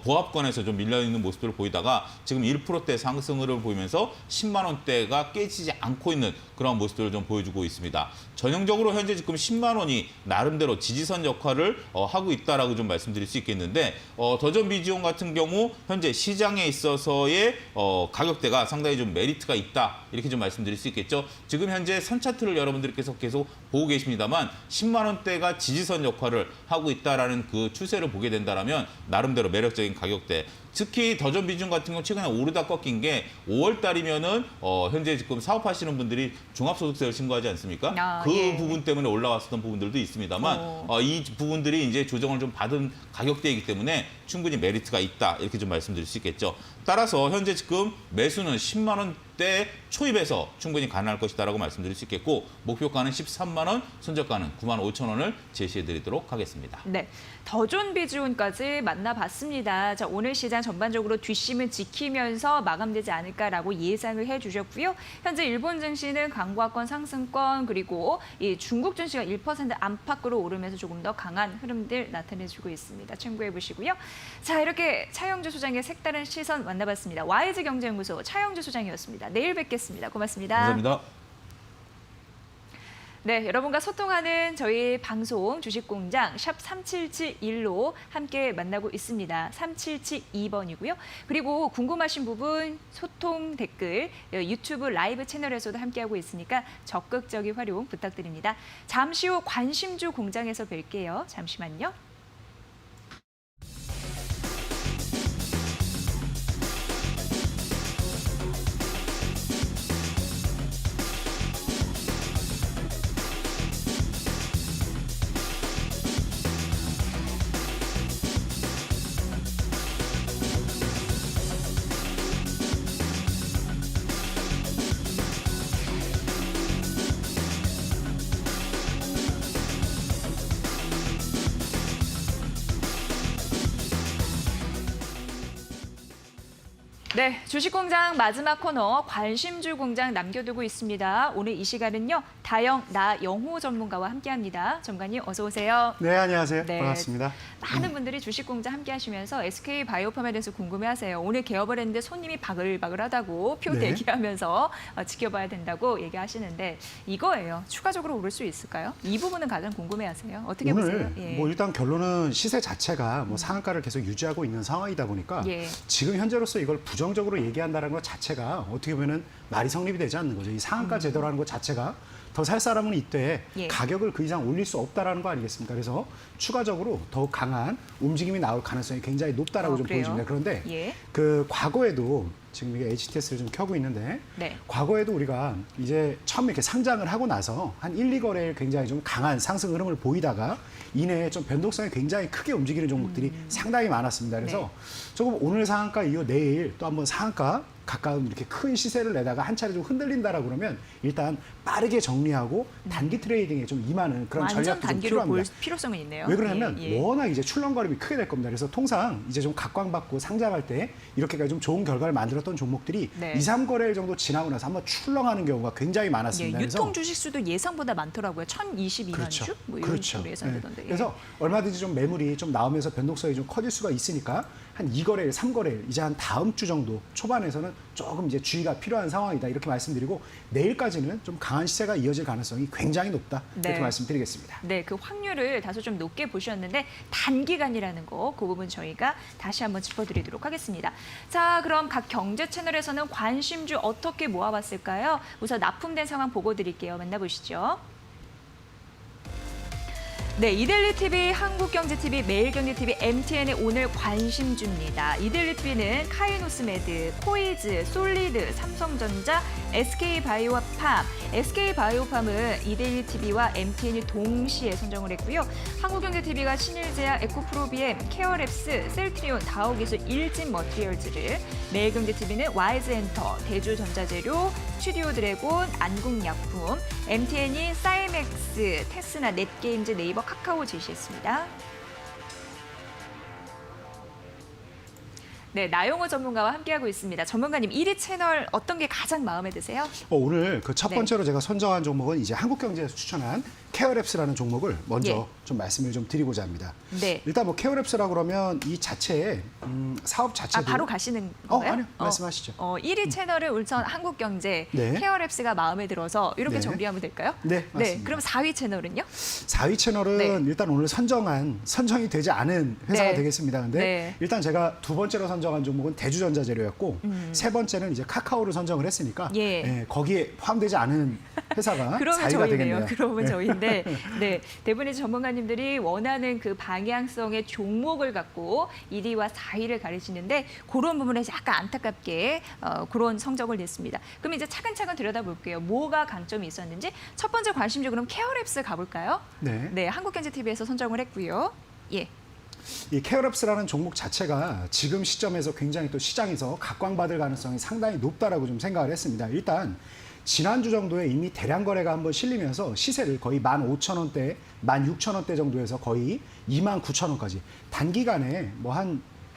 보합권에서 좀 밀려있는 모습들을 보이다가 지금 1%대 상승 흐름을 보이면서 10만 원대가 깨지지 않고 있는 그런 모습들을 좀 보여주고 있습니다. 전형적으로 현재 지금 10만 원이 나름대로 지지선 역할을 하고 있다라고 좀 말씀드릴 수 있겠는데 더전 비지온 같은 경우 현재 시장에 있어서의 가격대가 상당히 좀 메리트가 있다 이렇게 좀 말씀드릴 수 있겠죠. 지금 현재 선 차트를 여러분들께서 계속 보고 계십니다만 10만 원대가 지지선 역할을 하고 있다라는 그 추세를 보게 된다라면 나름대로 매력적인 가격대. 특히 더전 비중 같은 경우 최근에 오르다 꺾인 게 5월 달이면은 현재 지금 사업하시는 분들이 종합소득세를 신고하지 않습니까? 그 예. 부분 때문에 올라왔었던 부분들도 있습니다만 이 부분들이 이제 조정을 좀 받은 가격대이기 때문에 충분히 메리트가 있다 이렇게 좀 말씀드릴 수 있겠죠. 따라서 현재 지금 매수는 10만 원대 초입에서 충분히 가능할 것이다라고 말씀드릴 수 있겠고 목표가는 13만 원, 손절가는 9만 5천 원을 제시해드리도록 하겠습니다. 네, 더존 비즈온까지 만나봤습니다. 자, 오늘 시장 전반적으로 뒷심을 지키면서 마감되지 않을까라고 예상을 해주셨고요. 현재 일본 증시는 강보합권 상승권 그리고 이 중국 증시가 1% 안팎으로 오르면서 조금 더 강한 흐름들 나타내주고 있습니다. 참고해 보시고요. 자, 이렇게 차영주 소장의 색다른 시선 만나봤습니다. YG 경제연구소 차영주 소장이었습니다. 내일 뵙겠습니다. 고맙습니다. 감사합니다. 네, 여러분과 소통하는 저희 방송 주식공장 샵 3771로 함께 만나고 있습니다. 3772번이고요. 그리고 궁금하신 부분 소통 댓글 유튜브 라이브 채널에서도 함께하고 있으니까 적극적인 활용 부탁드립니다. 잠시 후 관심주 공장에서 뵐게요. 잠시만요. 네, 주식공장 마지막 코너 관심주 공장 남겨두고 있습니다. 오늘 이 시간은요. 다영 나영호 전문가와 함께합니다. 전문가님 어서 오세요. 네, 안녕하세요. 네. 반갑습니다. 많은 분들이 주식공장 함께하시면서 SK 바이오팜에 대해서 궁금해하세요. 오늘 개업을 했는데 손님이 바글바글하다고 표 네. 대기하면서 지켜봐야 된다고 얘기하시는데 이거예요. 추가적으로 오를 수 있을까요? 이 부분은 가장 궁금해하세요. 어떻게 보세요? 오늘 뭐 일단 결론은 시세 자체가 뭐 상한가를 계속 유지하고 있는 상황이다 보니까 예. 지금 현재로서 이걸 부정적으로 얘기한다는 것 자체가 어떻게 보면은 말이 성립이 되지 않는 거죠. 이 상한가 제도라는 것 자체가 더 살 사람은 이때 예. 가격을 그 이상 올릴 수 없다라는 거 아니겠습니까? 그래서 추가적으로 더욱 강한 움직임이 나올 가능성이 굉장히 높다라고 좀 그래요? 보여집니다. 그런데 예. 그 과거에도 지금 이게 HTS를 좀 켜고 있는데 네. 과거에도 우리가 이제 처음 이렇게 상장을 하고 나서 한 1, 2거래일 굉장히 좀 강한 상승 흐름을 보이다가 이내에 좀 변동성이 굉장히 크게 움직이는 종목들이 상당히 많았습니다. 그래서 네. 조금 오늘 상한가 이후 내일 또 한번 상한가 가까운 이렇게 큰 시세를 내다가 한 차례 좀 흔들린다라고 그러면 일단 빠르게 정리하고 단기 트레이딩에 좀 임하는 그런 완전 전략도 좀 단기로 볼 필요합니다. 필요성은 있네요. 왜 그러냐면 예, 예. 워낙 이제 출렁거림이 크게 될 겁니다. 그래서 통상 이제 좀 각광받고 상장할 때 이렇게까지 좀 좋은 결과를 만들었던 종목들이 네. 2, 3거래일 정도 지나고 나서 한번 출렁하는 경우가 굉장히 예, 많았습니다. 유통 주식 수도 예상보다 많더라고요. 1022만 그렇죠. 주? 뭐 이런 그렇죠. 식으로 예상되던데. 네. 그래서 얼마든지 좀 매물이 좀 나오면서 변동성이 좀 커질 수가 있으니까 한 2거래일, 3거래일, 이제 한 다음 주 정도 초반에서는 조금 이제 주의가 필요한 상황이다 이렇게 말씀드리고 내일까지는 좀 강한 시세가 이어질 가능성이 굉장히 높다 이렇게 네. 말씀드리겠습니다. 네, 그 확률을 다소 좀 높게 보셨는데 단기간이라는 거, 그 부분 저희가 다시 한번 짚어드리도록 하겠습니다. 자, 그럼 각 경제 채널에서는 관심주 어떻게 모아봤을까요? 우선 납품된 상황 보고 드릴게요. 만나보시죠. 네, 이데일리TV, 한국경제TV, 매일경제TV, MTN의 오늘 관심주입니다. 이데일리TV는 카이노스메드, 코이즈, 솔리드, 삼성전자, SK바이오팜. SK바이오팜은 이데일리TV와 MTN이 동시에 선정을 했고요. 한국경제TV가 신일제약, 에코프로비엠, 케어랩스, 셀트리온, 다우기술, 일진머티리얼즈를, 매일경제TV는 와이즈엔터, 대주전자재료, 스튜디오드래곤, 안국약품, MTN이 사이맥스, 테스나, 넷게임즈, 네이버, 카카오 제시했습니다. 네, 나영호 전문가와 함께하고 있습니다. 전문가님, 1위 채널 어떤 게 가장 마음에 드세요? 오늘 그 첫 네. 번째로 제가 선정한 종목은 이제 한국경제에서 추천한 케어랩스라는 종목을 먼저 예. 좀 말씀을 좀 드리고자 합니다. 네. 일단 뭐 케어랩스라고 그러면 이 자체의 사업 아, 자체도 바로 가시는 건가요? 아니요. 말씀하시죠. 1위 채널을 울천 한국경제 네. 케어랩스가 마음에 들어서 이렇게 네. 정리하면 될까요? 네, 맞습니다. 그럼 4위 채널은요? 4위 채널은 네. 일단 오늘 선정이 되지 않은 회사가 네. 되겠습니다. 근데 네. 일단 제가 두 번째로 선정한 종목은 대주전자재료였고 세 번째는 이제 카카오를 선정을 했으니까 예. 거기에 포함되지 않은 회사가 그러면 4위가 저희네요. 되겠네요. 그러면 네. 저희인데, 네 대부분의 전문가님들이 원하는 그 방향성의 종목을 갖고 1위와 4위를 가리시는데 그런 부분에서 약간 안타깝게 그런 성적을 냈습니다. 그럼 이제 차근차근 들여다볼게요. 뭐가 강점이 있었는지 첫 번째 관심주 그럼 케어랩스 가볼까요? 네. 네, 한국경제TV에서 선정을 했고요. 예. 이 케어랩스라는 종목 자체가 지금 시점에서 굉장히 또 시장에서 각광받을 가능성이 상당히 높다라고 좀 생각을 했습니다. 일단 지난주 정도에 이미 대량 거래가 한번 실리면서 시세를 거의 15,000원대, 16,000원대 정도에서 거의 29,000원까지 단기간에 뭐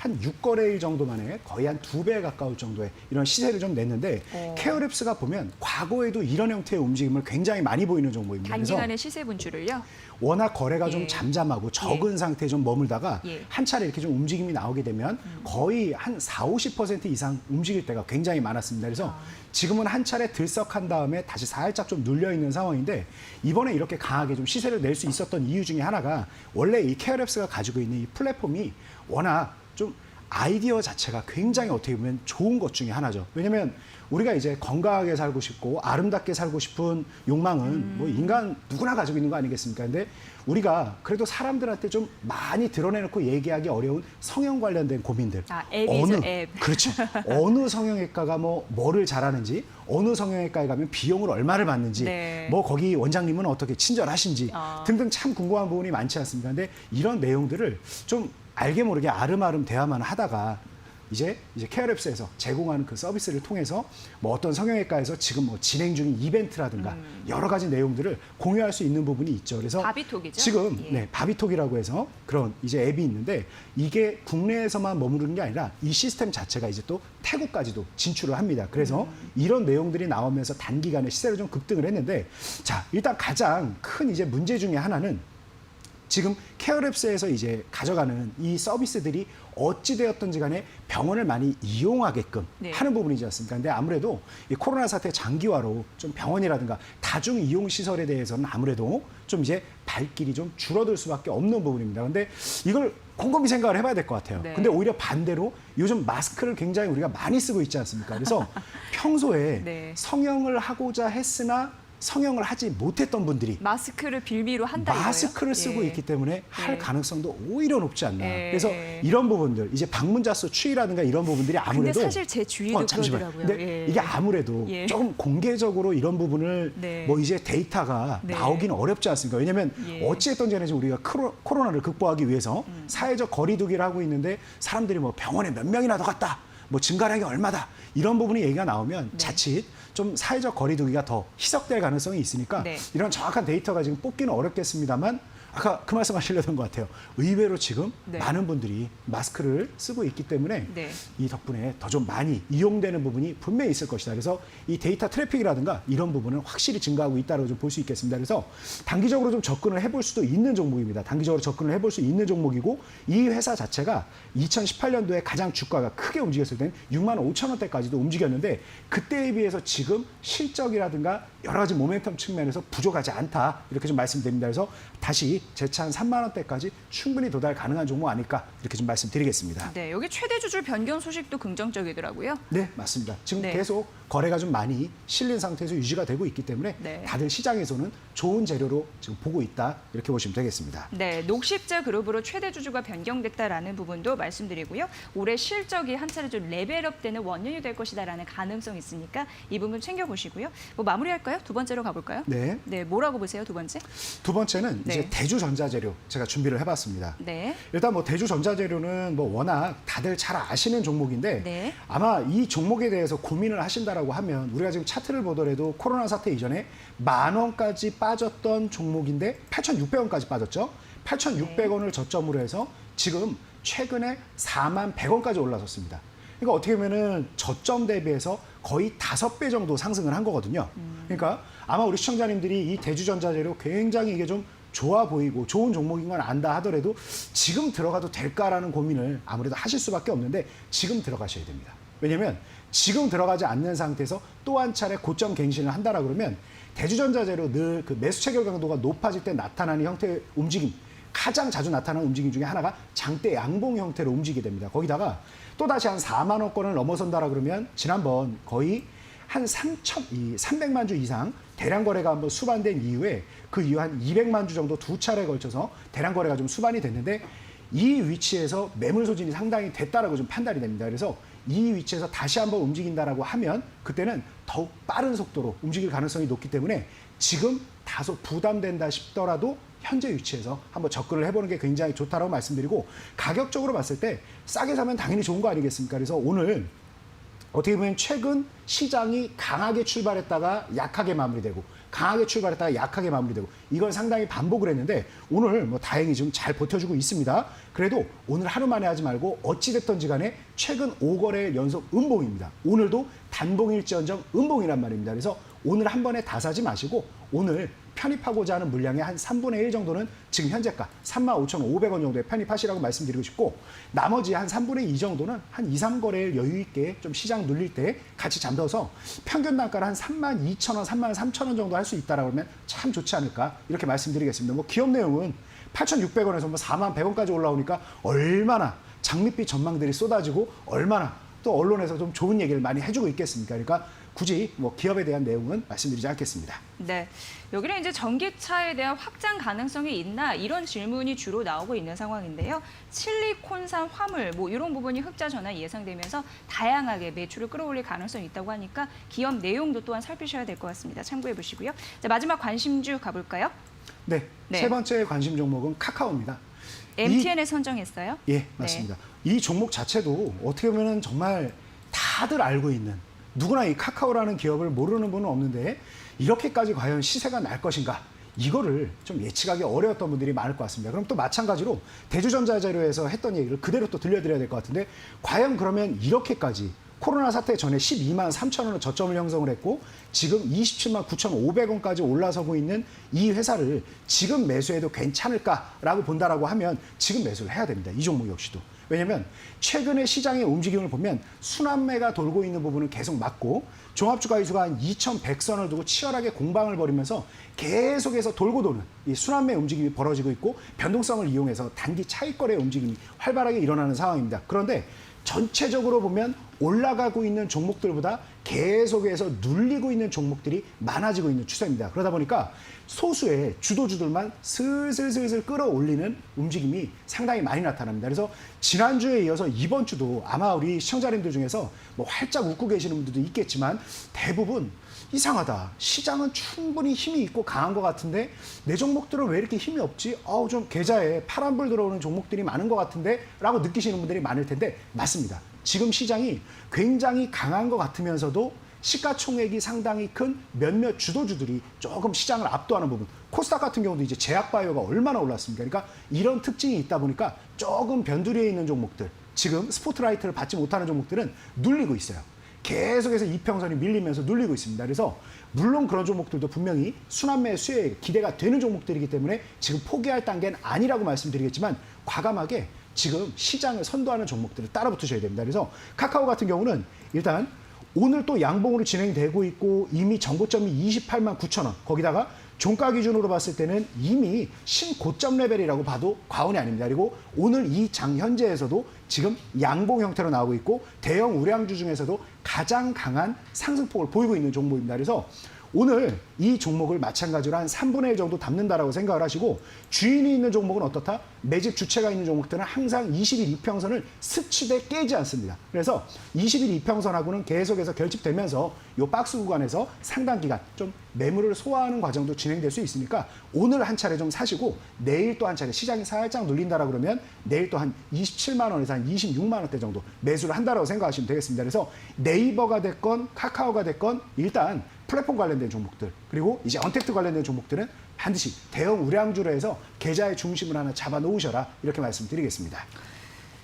한 6거래일 정도 만에 거의 한 2배에 가까울 정도의 이런 시세를 좀 냈는데 케어랩스가 보면 과거에도 이런 형태의 움직임을 굉장히 많이 보이는 종목입니다. 단기간에 시세 분출을요? 워낙 거래가 예. 좀 잠잠하고 적은 상태에 좀 머물다가 예. 한 차례 이렇게 좀 움직임이 나오게 되면 거의 한 40~50% 이상 움직일 때가 굉장히 많았습니다. 그래서 지금은 한 차례 들썩한 다음에 다시 살짝 좀 눌려 있는 상황인데 이번에 이렇게 강하게 좀 시세를 낼 수 있었던 이유 중에 하나가 원래 이 케어랩스가 가지고 있는 이 플랫폼이 워낙 좀 아이디어 자체가 굉장히 어떻게 보면 좋은 것 중에 하나죠. 왜냐면 우리가 이제 건강하게 살고 싶고 아름답게 살고 싶은 욕망은 뭐 인간 누구나 가지고 있는 거 아니겠습니까? 근데 우리가 그래도 사람들한테 좀 많이 드러내놓고 얘기하기 어려운 성형 관련된 고민들. 앱이죠, 앱. 그렇죠. 어느 성형외과가 뭐를 잘하는지, 어느 성형외과에 가면 비용을 얼마를 받는지, 네. 뭐 거기 원장님은 어떻게 친절하신지 등등 참 궁금한 부분이 많지 않습니까? 근데 이런 내용들을 좀 알게 모르게 아름아름 대화만 하다가 이제 케어랩스에서 제공하는 그 서비스를 통해서 뭐 어떤 성형외과에서 지금 뭐 진행 중인 이벤트라든가 여러 가지 내용들을 공유할 수 있는 부분이 있죠. 그래서 바비톡이죠? 지금 예. 바비톡이라고 해서 그런 이제 앱이 있는데 이게 국내에서만 머무르는 게 아니라 이 시스템 자체가 이제 또 태국까지도 진출을 합니다. 그래서 이런 내용들이 나오면서 단기간에 시세를 좀 급등을 했는데 자, 일단 가장 큰 이제 문제 중에 하나는 지금 케어랩스에서 이제 가져가는 이 서비스들이 어찌되었든지 간에 병원을 많이 이용하게끔 네. 하는 부분이지 않습니까? 근데 아무래도 이 코로나 사태 장기화로 좀 병원이라든가 다중 이용 시설에 대해서는 아무래도 좀 이제 발길이 좀 줄어들 수밖에 없는 부분입니다. 근데 이걸 곰곰이 생각을 해봐야 될 것 같아요. 네. 근데 오히려 반대로 요즘 마스크를 굉장히 우리가 많이 쓰고 있지 않습니까? 그래서 평소에 네. 성형을 하고자 했으나 성형을 하지 못했던 분들이 마스크를 빌미로 한다 이거예요? 마스크를 쓰고 예. 있기 때문에 할 예. 가능성도 오히려 높지 않나. 예. 그래서 이런 부분들, 이제 방문자 수 추이라든가 이런 부분들이 근데 아무래도 사실 제 주위도 잠시만. 그러더라고요. 근데 예. 이게 아무래도 예. 조금 공개적으로 이런 부분을 네. 뭐 이제 데이터가 네. 나오기는 어렵지 않습니까? 왜냐하면 예. 어찌됐든 간에 지금 우리가 코로나를 극복하기 위해서 사회적 거리두기를 하고 있는데 사람들이 뭐 병원에 몇 명이나 더 갔다. 뭐 증가량이 얼마다 이런 부분이 얘기가 나오면 네. 자칫 좀 사회적 거리두기가 더 희석될 가능성이 있으니까 네. 이런 정확한 데이터가 지금 뽑기는 어렵겠습니다만 아까 그 말씀하시려던 것 같아요. 의외로 지금 네. 많은 분들이 마스크를 쓰고 있기 때문에 네. 이 덕분에 더 좀 많이 이용되는 부분이 분명히 있을 것이다. 그래서 이 데이터 트래픽이라든가 이런 부분은 확실히 증가하고 있다고 좀 볼 수 있겠습니다. 그래서 단기적으로 좀 접근을 해볼 수도 있는 종목입니다. 단기적으로 접근을 해볼 수 있는 종목이고 이 회사 자체가 2018년도에 가장 주가가 크게 움직였을 때는 65,000원대까지도 움직였는데 그때에 비해서 지금 실적이라든가 여러 가지 모멘텀 측면에서 부족하지 않다. 이렇게 좀 말씀드립니다. 그래서 다시 재차 한 3만 원대까지 충분히 도달 가능한 종목 아닐까 이렇게 좀 말씀드리겠습니다. 네, 여기 최대 주주 변경 소식도 긍정적이더라고요. 네, 맞습니다. 지금 네. 계속 거래가 좀 많이 실린 상태에서 유지가 되고 있기 때문에 네. 다들 시장에서는 좋은 재료로 지금 보고 있다. 이렇게 보시면 되겠습니다. 네, 녹십자 그룹으로 최대 주주가 변경됐다라는 부분도 말씀드리고요. 올해 실적이 한 차례 좀 레벨업되는 원년이 될 것이다라는 가능성이 있으니까 이 부분 챙겨보시고요. 뭐 마무리할까요? 두 번째로 가볼까요? 네. 네, 뭐라고 보세요? 두 번째? 두 번째는 네. 이제 대주전자재료 제가 준비를 해봤습니다. 네. 일단 뭐 대주전자재료는 뭐 워낙 다들 잘 아시는 종목인데 네. 아마 이 종목에 대해서 고민을 하신다라고 하면 우리가 지금 차트를 보더라도 코로나 사태 이전에 10,000원까지 빠졌던 종목인데 8,600원까지 빠졌죠. 8,600원을 저점으로 해서 지금 최근에 41,100원까지 올라섰습니다. 그러니까 어떻게 보면은 저점 대비해서 거의 5배 정도 상승을 한 거거든요. 그러니까 아마 우리 시청자님들이 이 대주전자재료 굉장히 이게 좀 좋아 보이고 좋은 종목인 건 안다 하더라도 지금 들어가도 될까라는 고민을 아무래도 하실 수밖에 없는데 지금 들어가셔야 됩니다. 왜냐하면 지금 들어가지 않는 상태에서 또 한 차례 고점 갱신을 한다라 그러면 대주전자재료 늘 그 매수 체결 강도가 높아질 때 나타나는 형태의 움직임, 가장 자주 나타나는 움직임 중에 하나가 장대 양봉 형태로 움직이게 됩니다. 거기다가 또다시 한 4만 원권을 넘어선다라 그러면 지난번 거의 한 300만 주 이상 대량 거래가 한번 수반된 이후에 그 이후 한 200만 주 정도 두 차례에 걸쳐서 대량 거래가 좀 수반이 됐는데 이 위치에서 매물 소진이 상당히 됐다라고 좀 판단이 됩니다. 그래서 이 위치에서 다시 한번 움직인다라고 하면 그때는 더욱 빠른 속도로 움직일 가능성이 높기 때문에 지금 다소 부담된다 싶더라도 현재 위치에서 한번 접근을 해보는 게 굉장히 좋다라고 말씀드리고 가격적으로 봤을 때 싸게 사면 당연히 좋은 거 아니겠습니까? 그래서 오늘 어떻게 보면 최근 시장이 강하게 출발했다가 약하게 마무리되고 강하게 출발했다가 약하게 마무리되고 이걸 상당히 반복을 했는데 오늘 뭐 다행히 지금 잘 버텨주고 있습니다. 그래도 오늘 하루 만에 하지 말고 어찌됐든지 간에 최근 5거래일 연속 음봉입니다. 오늘도 단봉일지언정 음봉이란 말입니다. 그래서 오늘 한 번에 다 사지 마시고 오늘 편입하고자 하는 물량의 한 3분의 1 정도는 지금 현재가 35,500원 정도에 편입하시라고 말씀드리고 싶고 나머지 한 3분의 2 정도는 한 2, 3거래일 여유 있게 좀 시장 눌릴 때 같이 잠궈서 평균 단가를 한 32,000원, 33,000원 정도 할 수 있다라고 하면 참 좋지 않을까 이렇게 말씀드리겠습니다. 뭐 기업 내용은 8,600원에서 뭐 41,100원까지 올라오니까 얼마나 장밋빛 전망들이 쏟아지고 얼마나 또 언론에서 좀 좋은 얘기를 많이 해주고 있겠습니까? 그러니까 굳이 뭐 기업에 대한 내용은 말씀드리지 않겠습니다. 네, 여기는 이제 전기차에 대한 확장 가능성이 있나 이런 질문이 주로 나오고 있는 상황인데요. 실리콘산 화물 뭐 이런 부분이 흑자 전환이 예상되면서 다양하게 매출을 끌어올릴 가능성이 있다고 하니까 기업 내용도 또한 살피셔야 될 것 같습니다. 참고해 보시고요. 자, 마지막 관심주 가볼까요? 네, 네. 세 번째 관심 종목은 카카오입니다. MTN에 선정했어요? 예, 맞습니다. 이 종목 자체도 어떻게 보면 정말 다들 알고 있는 누구나 이 카카오라는 기업을 모르는 분은 없는데 이렇게까지 과연 시세가 날 것인가 이거를 좀 예측하기 어려웠던 분들이 많을 것 같습니다. 그럼 또 마찬가지로 대주전자재료에서 했던 얘기를 그대로 또 들려드려야 될 것 같은데 과연 그러면 이렇게까지 코로나 사태 전에 12만 3천 원을 저점을 형성을 했고 지금 27만 9,500원까지 올라서고 있는 이 회사를 지금 매수해도 괜찮을까라고 본다라고 하면 지금 매수를 해야 됩니다. 이 종목 역시도. 왜냐하면 최근에 시장의 움직임을 보면 순환매가 돌고 있는 부분은 계속 맞고 종합주가지수가 한 2,100선을 두고 치열하게 공방을 벌이면서 계속해서 돌고 도는 이 순환매 움직임이 벌어지고 있고 변동성을 이용해서 단기 차익거래 움직임이 활발하게 일어나는 상황입니다. 그런데 전체적으로 보면 올라가고 있는 종목들보다 계속해서 눌리고 있는 종목들이 많아지고 있는 추세입니다. 그러다 보니까 소수의 주도주들만 슬슬 끌어올리는 움직임이 상당히 많이 나타납니다. 그래서 지난주에 이어서 이번 주도 아마 우리 시청자님들 중에서 뭐 활짝 웃고 계시는 분들도 있겠지만 대부분 이상하다. 시장은 충분히 힘이 있고 강한 것 같은데 내 종목들은 왜 이렇게 힘이 없지? 좀 계좌에 파란불 들어오는 종목들이 많은 것 같은데 라고 느끼시는 분들이 많을 텐데 맞습니다. 지금 시장이 굉장히 강한 것 같으면서도 시가총액이 상당히 큰 몇몇 주도주들이 조금 시장을 압도하는 부분. 코스닥 같은 경우도 이제 제약바이오가 얼마나 올랐습니까? 그러니까 이런 특징이 있다 보니까 조금 변두리에 있는 종목들, 지금 스포트라이트를 받지 못하는 종목들은 눌리고 있어요. 계속해서 이평선이 밀리면서 눌리고 있습니다. 그래서 물론 그런 종목들도 분명히 순환매 수혜에 기대가 되는 종목들이기 때문에 지금 포기할 단계는 아니라고 말씀드리겠지만 과감하게 지금 시장을 선도하는 종목들을 따라붙으셔야 됩니다. 그래서 카카오 같은 경우는 일단 오늘 또 양봉으로 진행되고 있고 이미 정고점이 28만 9천 원 거기다가 종가 기준으로 봤을 때는 이미 신고점 레벨이라고 봐도 과언이 아닙니다. 그리고 오늘 이 장 현재에서도 지금 양봉 형태로 나오고 있고 대형 우량주 중에서도 가장 강한 상승폭을 보이고 있는 종목입니다. 그래서 오늘 이 종목을 마찬가지로 한 3분의 1 정도 담는다라고 생각을 하시고 주인이 있는 종목은 어떻다? 매집 주체가 있는 종목들은 항상 20일 이평선을 스치되 깨지 않습니다. 그래서 20일 이평선하고는 계속해서 결집되면서 이 박스 구간에서 상당 기간 좀 매물을 소화하는 과정도 진행될 수 있으니까 오늘 한 차례 좀 사시고 내일 또 한 차례 시장이 살짝 눌린다라 그러면 내일 또 한 27만 원에서 한 26만 원대 정도 매수를 한다라고 생각하시면 되겠습니다. 그래서 네이버가 됐건 카카오가 됐건 일단 플랫폼 관련된 종목들 그리고 이제 언택트 관련된 종목들은 반드시 대형 우량주로 해서 계좌의 중심을 하나 잡아놓으셔라 이렇게 말씀드리겠습니다.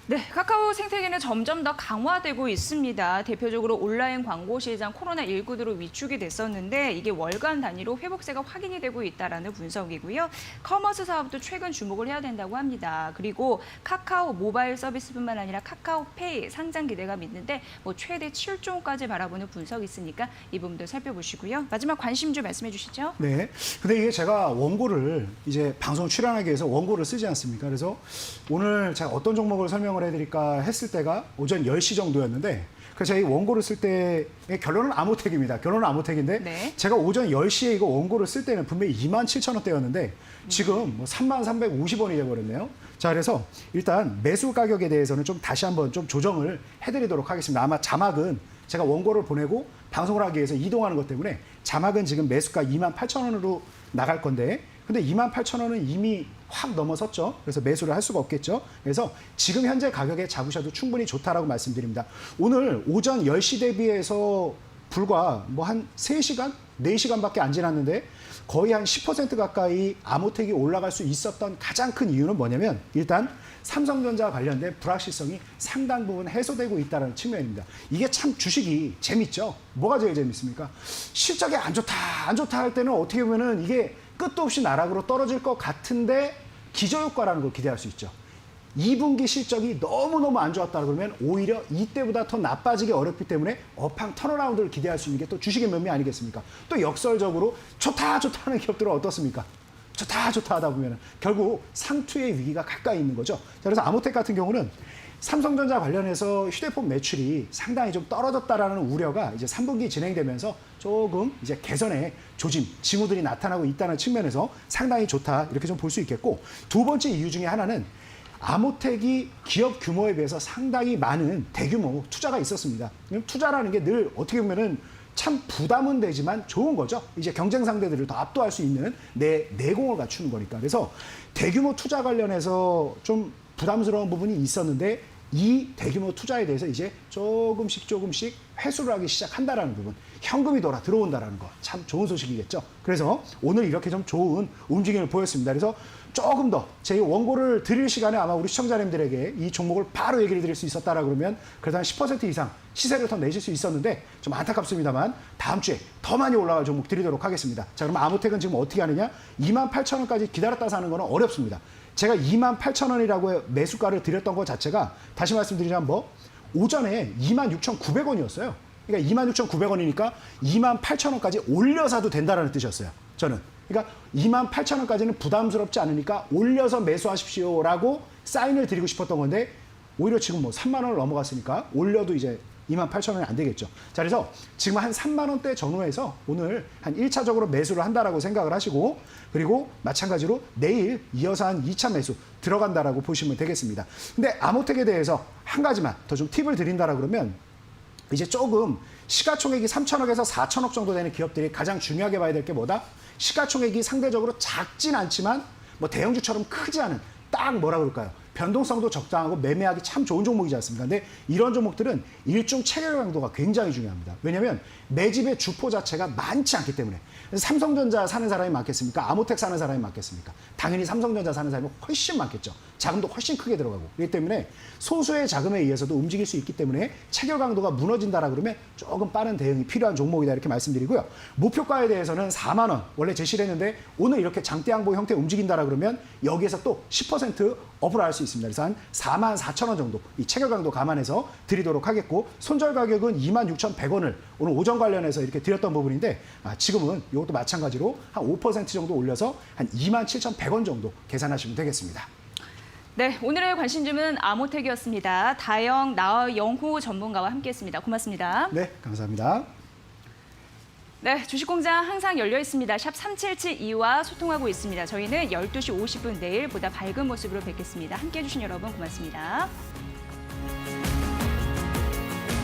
네, 카카오 생태계는 점점 더 강화되고 있습니다. 대표적으로 온라인 광고 시장 코로나19로 위축이 됐었는데 이게 월간 단위로 회복세가 확인이 되고 있다라는 분석이고요. 커머스 사업도 최근 주목을 해야 된다고 합니다. 그리고 카카오 모바일 서비스뿐만 아니라 카카오페이 상장 기대감 있는데 최대 7조 원까지 바라보는 분석이 있으니까 이 부분도 살펴보시고요. 마지막 관심주 말씀해 주시죠. 네. 근데 이게 제가 원고를 이제 방송 출연하기 위해서 원고를 쓰지 않습니까? 그래서 오늘 제가 어떤 종목을 설명을 해드릴까 했을 때가 오전 10시 정도였는데 그래서 제가 이 원고를 쓸 때의 결론은 아모텍입니다. 결론은 아모텍인데 네. 제가 오전 10시에 이거 원고를 쓸 때는 분명히 27,000원대였는데 지금 33,350원이 돼버렸네요. 자, 그래서 일단 매수 가격에 대해서는 좀 다시 한번 좀 조정을 해드리도록 하겠습니다. 아마 자막은 제가 원고를 보내고 방송을 하기 위해서 이동하는 것 때문에 자막은 지금 매수가 28,000원으로 나갈 건데 근데 28,000원은 이미 확 넘어섰죠. 그래서 매수를 할 수가 없겠죠. 그래서 지금 현재 가격에 잡으셔도 충분히 좋다라고 말씀드립니다. 오늘 오전 10시 대비해서 불과 한 3시간, 4시간밖에 안 지났는데 거의 한 10% 가까이 아모텍이 올라갈 수 있었던 가장 큰 이유는 뭐냐면 일단 삼성전자 관련된 불확실성이 상당 부분 해소되고 있다는 측면입니다. 이게 참 주식이 재밌죠. 뭐가 제일 재밌습니까? 실적이 안 좋다 할 때는 어떻게 보면은 이게 끝도 없이 나락으로 떨어질 것 같은데 기저효과라는 걸 기대할 수 있죠. 2분기 실적이 너무너무 안 좋았다 그러면 오히려 이때보다 더 나빠지기 어렵기 때문에 업황 턴어라운드를 기대할 수 있는 게 또 주식의 묘미 아니겠습니까? 또 역설적으로 좋다 하는 기업들은 어떻습니까? 좋다 하다 보면 결국 상투의 위기가 가까이 있는 거죠. 자, 그래서 아모텍 같은 경우는 삼성전자 관련해서 휴대폰 매출이 상당히 좀 떨어졌다라는 우려가 이제 3분기 진행되면서 조금 이제 개선의 조짐, 징후들이 나타나고 있다는 측면에서 상당히 좋다 이렇게 좀 볼 수 있겠고 두 번째 이유 중에 하나는 아모텍이 기업 규모에 비해서 상당히 많은 대규모 투자가 있었습니다. 투자라는 게 늘 어떻게 보면은 참 부담은 되지만 좋은 거죠. 이제 경쟁 상대들을 더 압도할 수 있는 내공을 갖추는 거니까. 그래서 대규모 투자 관련해서 좀 부담스러운 부분이 있었는데 이 대규모 투자에 대해서 이제 조금씩 회수를 하기 시작한다라는 부분. 현금이 들어온다라는 거. 참 좋은 소식이겠죠. 그래서 오늘 이렇게 좀 좋은 움직임을 보였습니다. 그래서 조금 더 제 원고를 드릴 시간에 아마 우리 시청자님들에게 이 종목을 바로 얘기를 드릴 수 있었다라 그러면 그래도 한 10% 이상 시세를 더 내실 수 있었는데 좀 안타깝습니다만 다음 주에 더 많이 올라갈 종목 드리도록 하겠습니다. 자, 그럼 아모텍은 지금 어떻게 하느냐? 28,000원까지 기다렸다 사는 거는 어렵습니다. 제가 28,000원이라고 매수가를 드렸던 것 자체가 다시 말씀드리자면 오전에 26,900원이었어요. 그러니까 26,900원이니까 28,000원까지 올려사도 된다라는 뜻이었어요. 저는. 그러니까 28,000원까지는 부담스럽지 않으니까 올려서 매수하십시오라고 사인을 드리고 싶었던 건데 오히려 지금 3만 원을 넘어갔으니까 올려도 이제 28,000원이 안 되겠죠. 자, 그래서 지금 한 3만 원대 전후에서 오늘 한 1차적으로 매수를 한다라고 생각을 하시고 그리고 마찬가지로 내일 이어서 한 2차 매수 들어간다라고 보시면 되겠습니다. 근데 아모텍에 대해서 한 가지만 더 좀 팁을 드린다라 그러면 이제 조금 시가총액이 3천억에서 4천억 정도 되는 기업들이 가장 중요하게 봐야 될 게 뭐다? 시가총액이 상대적으로 작진 않지만 대형주처럼 크지 않은 딱 뭐라 그럴까요? 변동성도 적당하고 매매하기 참 좋은 종목이지 않습니까? 근데 이런 종목들은 일종 체결 강도가 굉장히 중요합니다. 왜냐하면 매집의 주포 자체가 많지 않기 때문에. 그래서 삼성전자 사는 사람이 많겠습니까? 아모텍 사는 사람이 많겠습니까? 당연히 삼성전자 사는 사람이 훨씬 많겠죠. 자금도 훨씬 크게 들어가고. 그렇기 때문에 소수의 자금에 의해서도 움직일 수 있기 때문에 체결 강도가 무너진다라 그러면 조금 빠른 대응이 필요한 종목이다 이렇게 말씀드리고요. 목표가에 대해서는 4만 원 원래 제시를 했는데 오늘 이렇게 장대 양보 형태 움직인다라 그러면 여기에서 또 10% 업을 할 수 있습니다. 그래서 한 4만 4천 원 정도 이 체결 강도 감안해서 드리도록 하겠고 손절 가격은 26,100원을 오늘 오전 관련해서 이렇게 드렸던 부분인데 지금은 이것도 마찬가지로 한 5% 정도 올려서 한 27,100원 정도 계산하시면 되겠습니다. 네, 오늘의 관심주는 아모텍이었습니다. 다영 나영호 전문가와 함께했습니다. 고맙습니다. 네, 감사합니다. 네, 주식공장 항상 열려 있습니다. 샵 3772와 소통하고 있습니다. 저희는 12시 50분 내일 보다 밝은 모습으로 뵙겠습니다. 함께해 주신 여러분 고맙습니다.